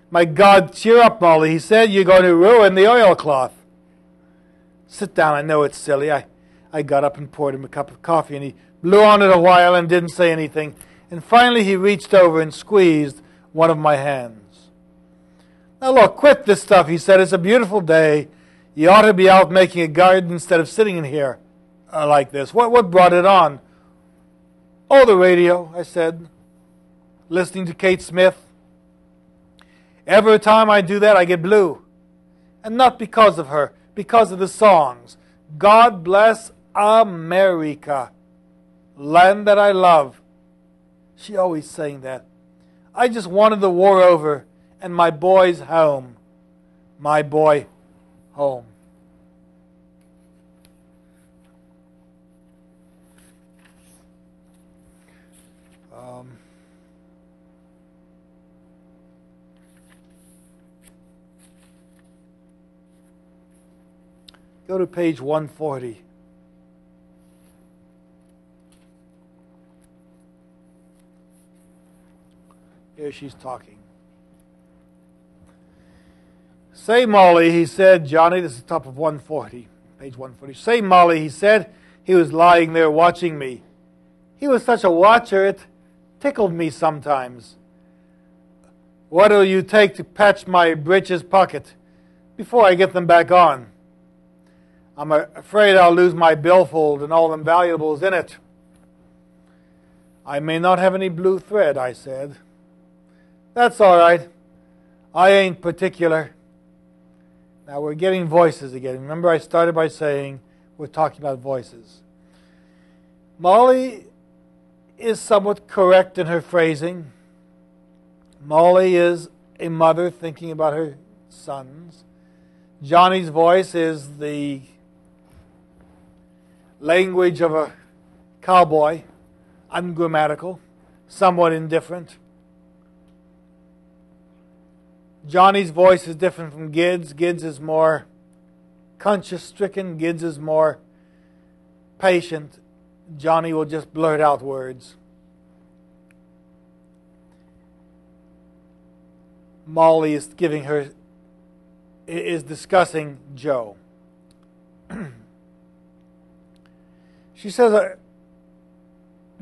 My God, cheer up, Molly, he said. You're going to ruin the oilcloth. Sit down, I know it's silly. I got up and poured him a cup of coffee, and he blew on it a while and didn't say anything. And finally he reached over and squeezed one of my hands. Now look, quit this stuff, he said. It's a beautiful day. You ought to be out making a garden instead of sitting in here like this. What brought it on? Oh, the radio, I said, listening to Kate Smith. Every time I do that, I get blue. And not because of her, because of the songs. God bless America, land that I love. She always sang that. I just wanted the war over and my boys home. My boy home. Go to page 140. Here she's talking. Say, Molly, he said, Johnny, this is the top of 140, page 140. Say, Molly, he said, he was lying there watching me. He was such a watcher, it tickled me sometimes. What'll you take to patch my breeches pocket before I get them back on? I'm afraid I'll lose my billfold and all them valuables in it. I may not have any blue thread, I said. That's all right. I ain't particular. Now we're getting voices again. Remember I started by saying we're talking about voices. Molly is somewhat correct in her phrasing. Molly is a mother thinking about her sons. Johnny's voice is the language of a cowboy, ungrammatical, somewhat indifferent. Johnny's voice is different from Gid's. Gid's is more conscience-stricken. Gid's is more patient. Johnny will just blurt out words. Molly is discussing Joe. She says,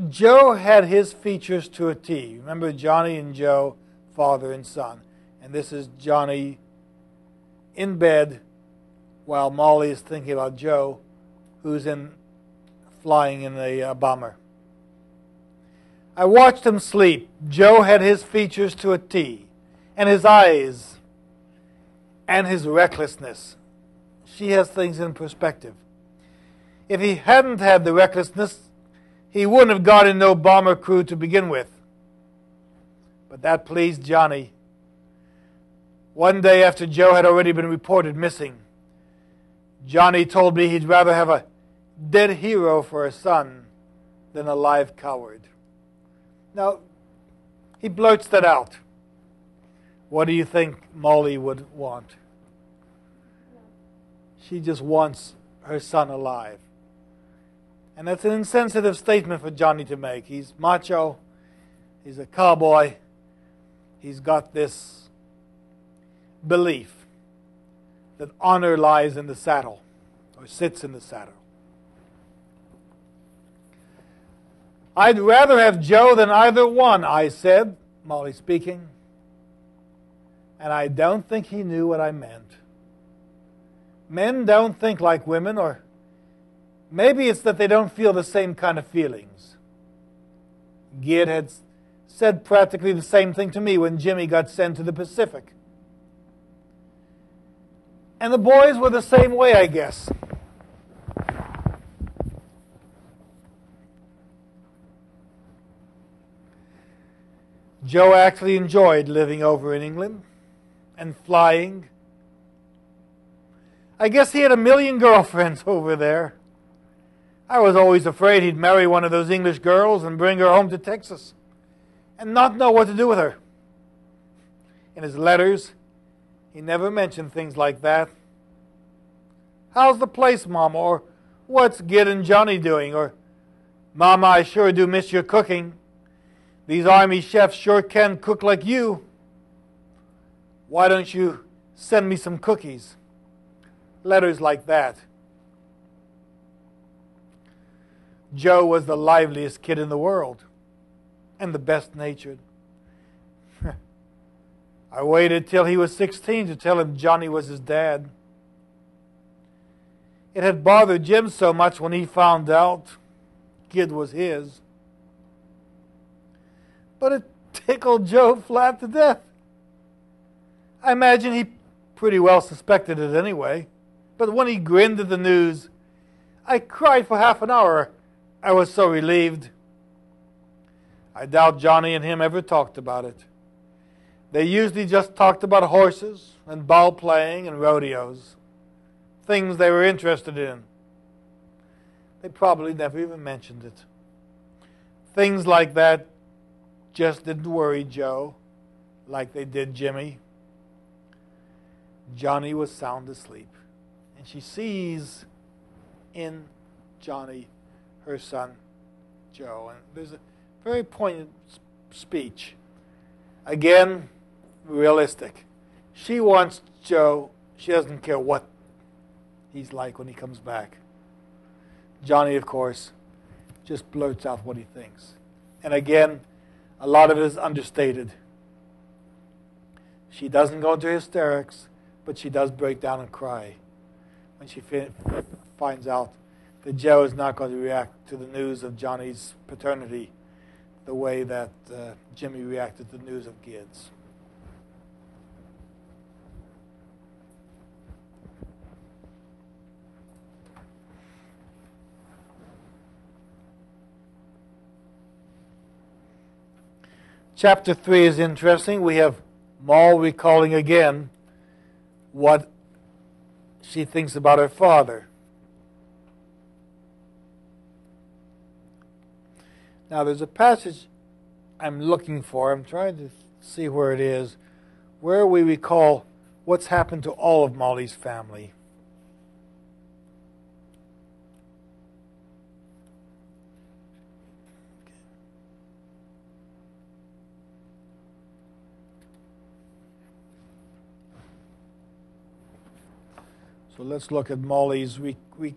Joe had his features to a T. Remember Johnny and Joe, father and son. And this is Johnny in bed while Molly is thinking about Joe, who's flying in a bomber. I watched him sleep. Joe had his features to a T, and his eyes, and his recklessness. She has things in perspective. If he hadn't had the recklessness, he wouldn't have got in no bomber crew to begin with. But that pleased Johnny. One day after Joe had already been reported missing, Johnny told me he'd rather have a dead hero for a son than a live coward. Now, he blurts that out. What do you think Molly would want? She just wants her son alive. And that's an insensitive statement for Johnny to make. He's macho. He's a cowboy. He's got this belief that honor lies in the saddle, or sits in the saddle. I'd rather have Joe than either one, I said, Molly speaking. And I don't think he knew what I meant. Men don't think like women, or maybe it's that they don't feel the same kind of feelings. Gid had said practically the same thing to me when Jimmy got sent to the Pacific. And the boys were the same way, I guess. Joe actually enjoyed living over in England and flying. I guess he had 1 million girlfriends over there. I was always afraid he'd marry one of those English girls and bring her home to Texas and not know what to do with her. In his letters, he never mentioned things like that. How's the place, Mama? Or what's Gid and Johnny doing? Or, Mama, I sure do miss your cooking. These army chefs sure can cook like you. Why don't you send me some cookies? Letters like that. Joe was the liveliest kid in the world and the best natured. I waited till he was 16 to tell him Johnny was his dad. It had bothered Jim so much when he found out Gid was his. But it tickled Joe flat to death. I imagine he pretty well suspected it anyway. But when he grinned at the news, I cried for half an hour. I was so relieved. I doubt Johnny and him ever talked about it. They usually just talked about horses and ball playing and rodeos, things they were interested in. They probably never even mentioned it. Things like that just didn't worry Joe like they did Jimmy. Johnny was sound asleep, and she sees in Johnny her son Joe. And there's a very poignant speech. Again, realistic. She wants Joe. She doesn't care what he's like when he comes back. Johnny, of course, just blurts out what he thinks. And again, a lot of it is understated. She doesn't go into hysterics, but she does break down and cry when she finds out that Joe is not going to react to the news of Johnny's paternity the way that Jimmy reacted to the news of Gid's. Chapter 3 is interesting. We have Moll recalling again what she thinks about her father. Now, there's a passage I'm looking for. I'm trying to see where it is, where we recall what's happened to all of Molly's family. So let's look at Molly's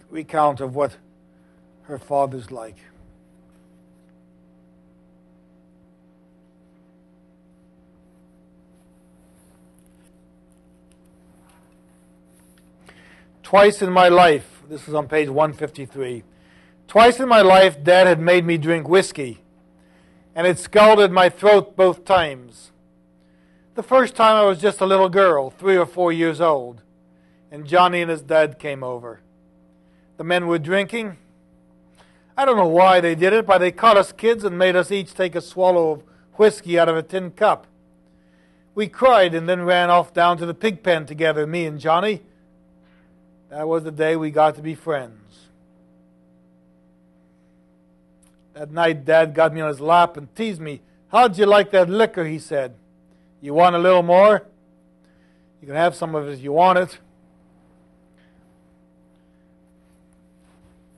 recount of what her father's like. Twice in my life, this is on page 153, twice in my life Dad had made me drink whiskey, and it scalded my throat both times. The first time I was just a little girl, 3 or 4 years old, and Johnny and his dad came over. The men were drinking. I don't know why they did it, but they caught us kids and made us each take a swallow of whiskey out of a tin cup. We cried and then ran off down to the pig pen together, me and Johnny. That was the day we got to be friends. That night, Dad got me on his lap and teased me. "How'd you like that liquor?" he said. "You want a little more? You can have some of it if you want it."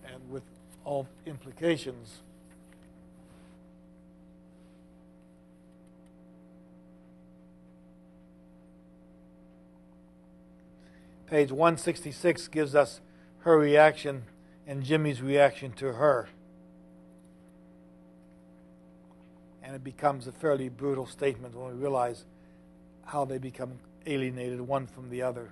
And with all implications. Page 166 gives us her reaction and Jimmy's reaction to her. And it becomes a fairly brutal statement when we realize how they become alienated one from the other.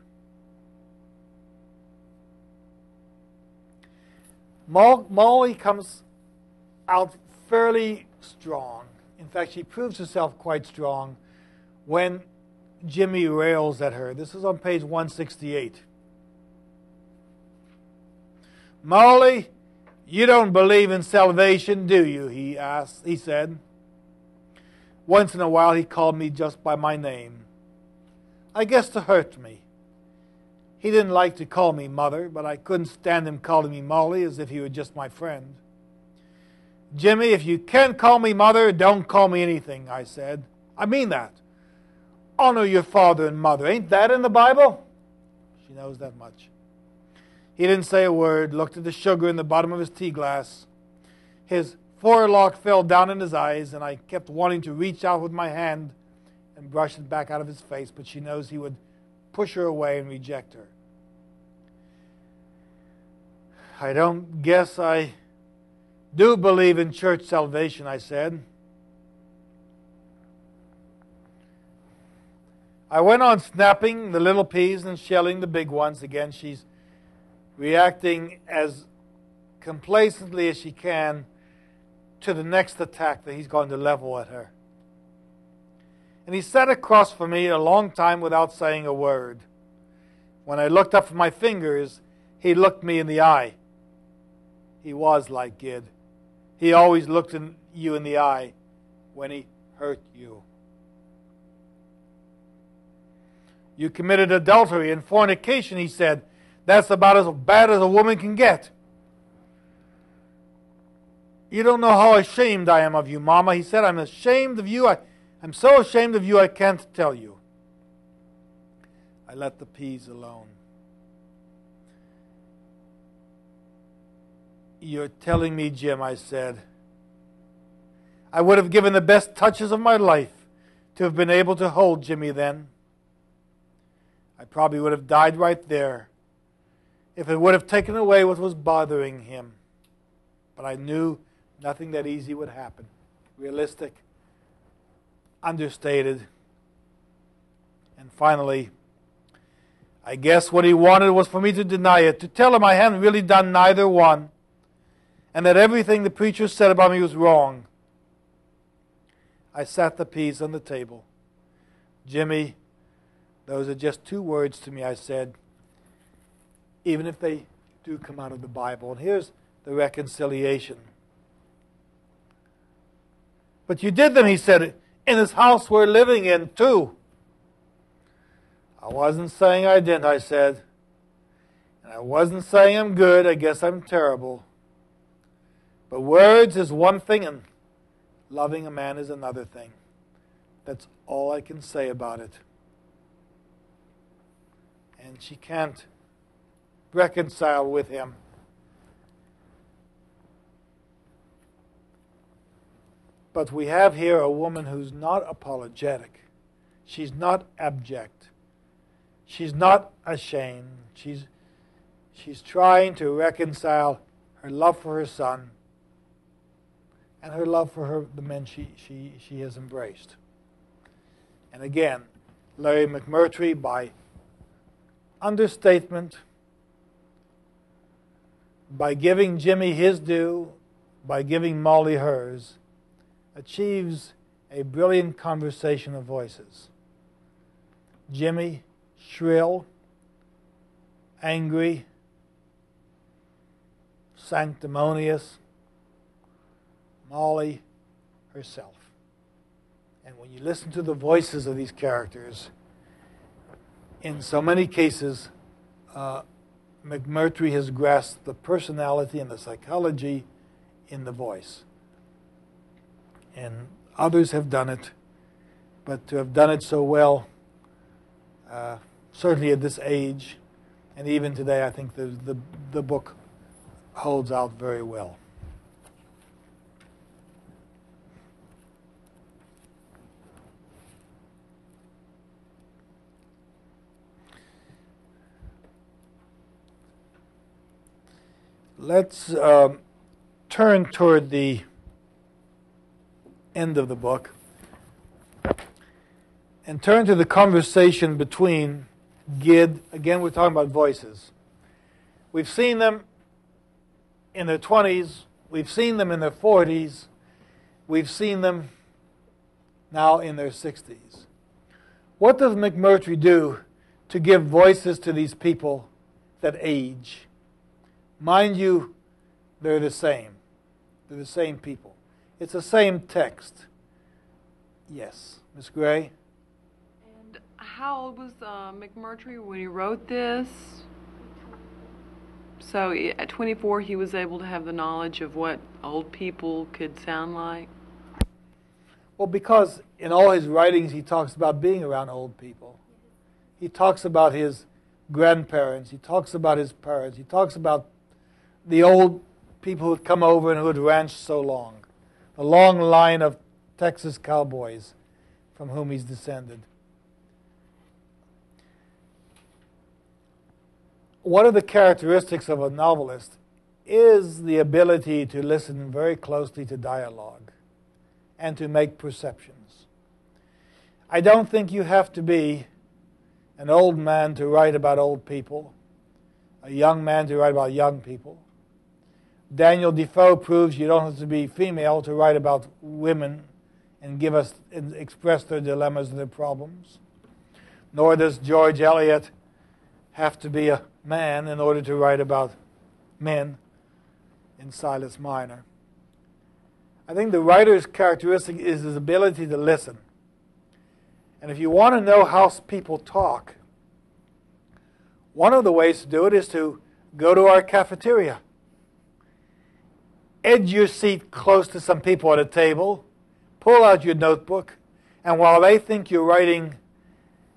Molly comes out fairly strong. In fact, she proves herself quite strong when Jimmy rails at her. This is on page 168. "Molly, you don't believe in salvation, do you?" he asked. He said. Once in a while he called me just by my name. I guess to hurt me. He didn't like to call me Mother, but I couldn't stand him calling me Molly as if he were just my friend. "Jimmy, if you can't call me Mother, don't call me anything," I said. "I mean that. Honor your father and mother. Ain't that in the Bible?" She knows that much. He didn't say a word, looked at the sugar in the bottom of his tea glass. His forelock fell down in his eyes, and I kept wanting to reach out with my hand and brush it back out of his face, but she knows he would push her away and reject her. "I don't guess I do believe in church salvation," I said. I went on snapping the little peas and shelling the big ones. Again, she's reacting as complacently as she can to the next attack that he's going to level at her. And he sat across from me a long time without saying a word. When I looked up from my fingers, he looked me in the eye. He was like Gid. He always looked you in the eye when he hurt you. "You committed adultery and fornication," he said. "That's about as bad as a woman can get." "You don't know how ashamed I am of you, Mama," he said. "I'm ashamed of you. I'm so ashamed of you I can't tell you." I let the peas alone. "You're telling me, Jim," I said. I would have given the best touches of my life to have been able to hold Jimmy then. I probably would have died right there if it would have taken away what was bothering him. But I knew nothing that easy would happen. Realistic, understated. And finally, I guess what he wanted was for me to deny it, to tell him I hadn't really done neither one, and that everything the preacher said about me was wrong. I sat the peas on the table. "Jimmy, those are just 2 words to me," I said, "even if they do come out of the Bible." And here's the reconciliation. "But you did them," he said, "in this house we're living in, too." "I wasn't saying I didn't," I said. "And I wasn't saying I'm good. I guess I'm terrible. But words is one thing, and Loving a man is another thing. That's all I can say about it. And she can't reconcile with him. But we have here a woman who's not apologetic. She's not abject. She's not ashamed. She's trying to reconcile her love for her son and her love for the men she has embraced. And again, Larry McMurtry, by understatement, by giving Jimmy his due, by giving Molly hers, achieves a brilliant conversation of voices. Jimmy, shrill, angry, sanctimonious. Molly herself. And when you listen to the voices of these characters, in so many cases, McMurtry has grasped the personality and the psychology in the voice. And others have done it, but to have done it so well, certainly at this age, and even today, I think the book holds out very well. Let's turn toward the end of the book and turn to the conversation between Gid. Again, we're talking about voices. We've seen them in their 20s. We've seen them in their 40s. We've seen them now in their 60s. What does McMurtry do to give voices to these people that age? Mind you, they're the same. They're the same people. It's the same text. Yes, Miss Gray? And how old was McMurtry when he wrote this? So at 24, he was able to have the knowledge of what old people could sound like? Well, because in all his writings, he talks about being around old people. He talks about his grandparents. He talks about his parents. He talks about the old people who had come over and who had ranched so long. The long line of Texas cowboys from whom he's descended. One of the characteristics of a novelist is the ability to listen very closely to dialogue and to make perceptions. I don't think you have to be an old man to write about old people, a young man to write about young people. Daniel Defoe proves you don't have to be female to write about women and give us and express their dilemmas and their problems. Nor does George Eliot have to be a man in order to write about men in Silas Minor. I think the writer's characteristic is his ability to listen. And if you want to know how people talk, one of the ways to do it is to go to our cafeteria. Edge your seat close to some people at a table, pull out your notebook, and while they think you're writing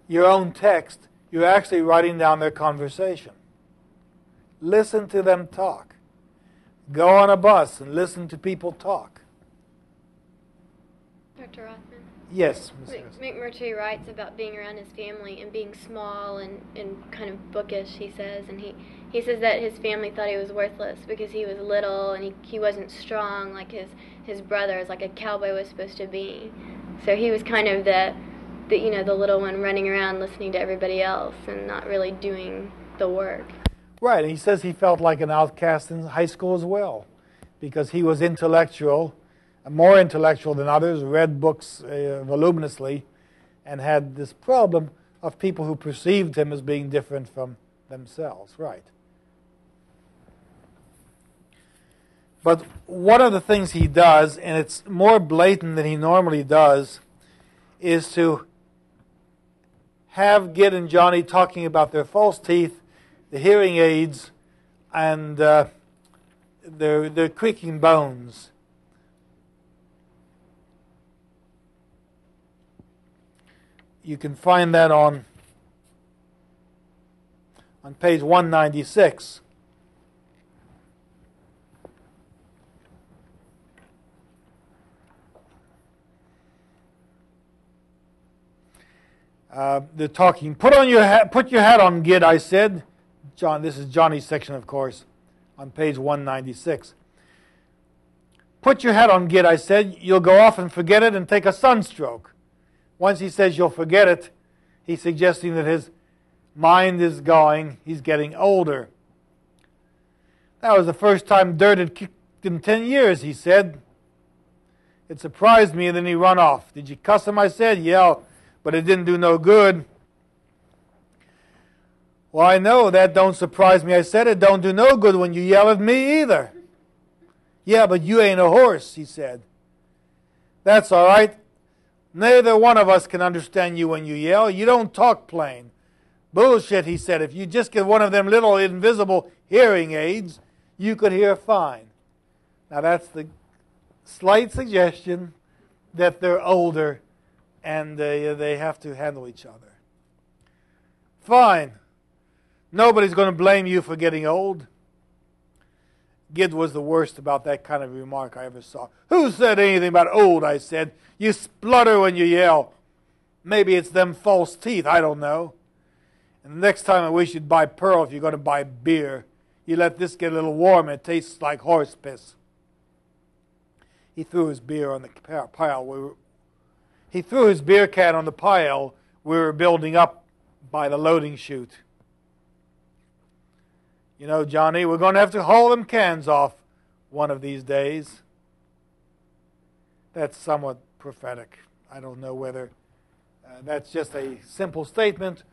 your own text, you're actually writing down their conversation. Listen to them talk. Go on a bus and listen to people talk. Dr. Rothman? Yes, Ms. McMurtry writes about being around his family and being small and kind of bookish, he says. And he says that his family thought he was worthless because he was little and he wasn't strong like his brothers, like a cowboy was supposed to be. So he was kind of the little one running around listening to everybody else and not really doing the work. Right, and he says he felt like an outcast in high school as well because he was intellectual, more intellectual than others, read books voluminously, and had this problem of people who perceived him as being different from themselves. Right. But one of the things he does, and it's more blatant than he normally does, is to have Gid and Johnny talking about their false teeth, the hearing aids, and their creaking bones. You can find that on page 196. They're talking. Put your hat on, Gid, I said. John, this is Johnny's section, of course, on page 196. Put your hat on, Gid, I said. You'll go off and forget it and take a sunstroke. Once he says you'll forget it, he's suggesting that his mind is going. He's getting older. That was the first time dirt had kicked in 10 years, he said. It surprised me, and then he run off. Did you cuss him, I said. Yeah, but it didn't do no good. Well, I know that don't surprise me. I said it don't do no good when you yell at me either. Yeah, but you ain't a horse, he said. That's all right. Neither one of us can understand you when you yell. You don't talk plain. Bullshit, he said. If you just get one of them little invisible hearing aids, you could hear fine. Now that's the slight suggestion that they're older and they have to handle each other. Fine. Nobody's going to blame you for getting old. Gid was the worst about that kind of remark I ever saw. Who said anything about old, I said. You splutter when you yell. Maybe it's them false teeth, I don't know. And the next time I wish you'd buy Pearl if you're going to buy beer. You let this get a little warm, it tastes like horse piss. He threw his beer on the pile. He threw his beer can on the pile we were building up by the loading chute. You know, Johnny, we're going to have to haul them cans off one of these days. That's somewhat prophetic. I don't know whether that's just a simple statement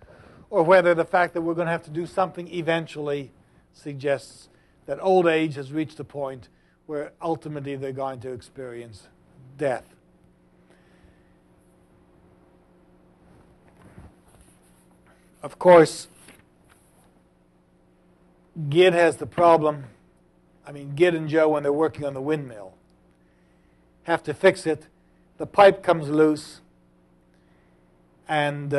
or whether the fact that we're going to have to do something eventually suggests that old age has reached a point where ultimately they're going to experience death. Of course, Gid has the problem. Gid and Joe, when they're working on the windmill, have to fix it. The pipe comes loose, and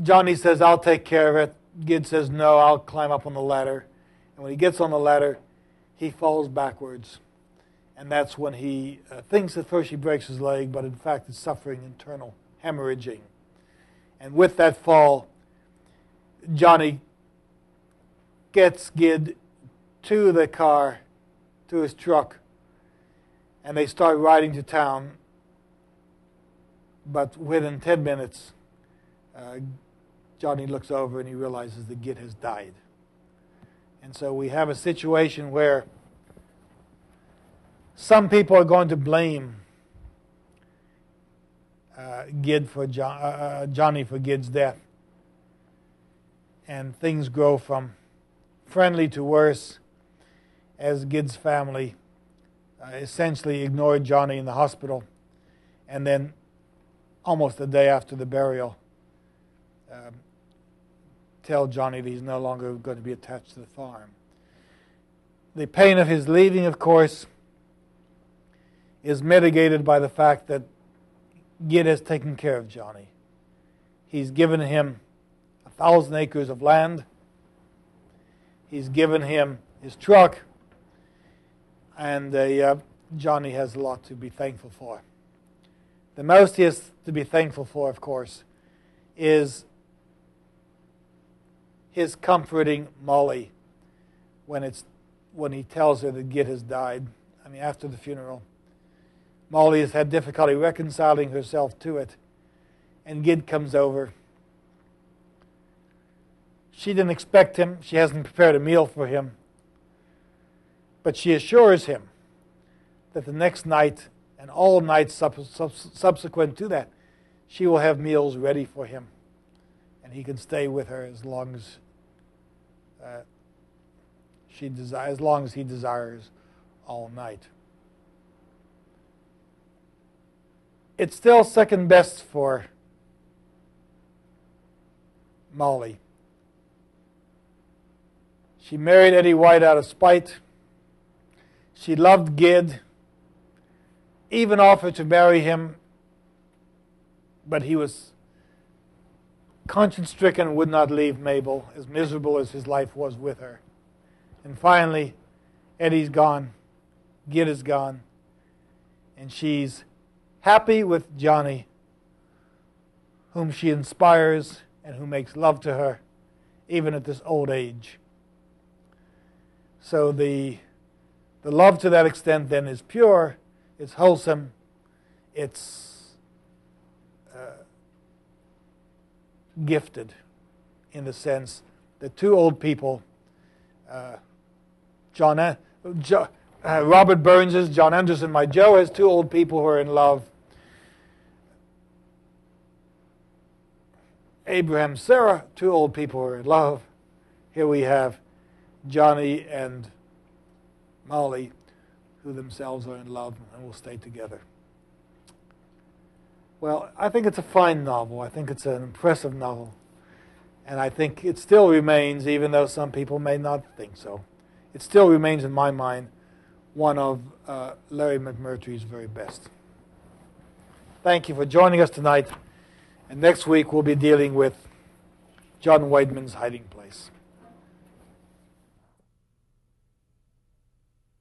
Johnny says, I'll take care of it. Gid says, no, I'll climb up on the ladder. And when he gets on the ladder, he falls backwards. And that's when he thinks at first he breaks his leg, but in fact is suffering internal hemorrhaging. And with that fall, Johnny gets Gid to the car, to his truck, and they start riding to town. But within 10 minutes, Johnny looks over and he realizes that Gid has died. And so we have a situation where some people are going to blame Johnny for Gid's death. And things grow from friendly to worse as Gid's family essentially ignored Johnny in the hospital, and then almost a day after the burial tell Johnny that he's no longer going to be attached to the farm. The pain of his leaving, of course, is mitigated by the fact that Gid has taken care of Johnny. He's given him 1,000 acres of land. He's given him his truck, and Johnny has a lot to be thankful for. The most he has to be thankful for, of course, is his comforting Molly when he tells her that Gid has died. After the funeral, Molly has had difficulty reconciling herself to it, and Gid comes over. She didn't expect him. She hasn't prepared a meal for him. But she assures him that the next night and all nights subsequent to that, she will have meals ready for him. And he can stay with her as long as he desires all night. It's still second best for Molly. She married Eddie White out of spite. She loved Gid, even offered to marry him, but he was conscience-stricken, would not leave Mabel, as miserable as his life was with her. And finally, Eddie's gone, Gid is gone, and she's happy with Johnny, whom she inspires and who makes love to her, even at this old age. So the love to that extent then is pure, it's wholesome, it's gifted, in the sense that two old people, Robert Burns's John Anderson, my Joe, has two old people who are in love. Abraham, Sarah, two old people who are in love. Here we have Johnny and Molly, who themselves are in love and will stay together. Well, I think it's a fine novel. I think it's an impressive novel. And I think it still remains, even though some people may not think so, it still remains in my mind one of Larry McMurtry's very best. Thank you for joining us tonight. And next week we'll be dealing with John Weidman's Hiding Place.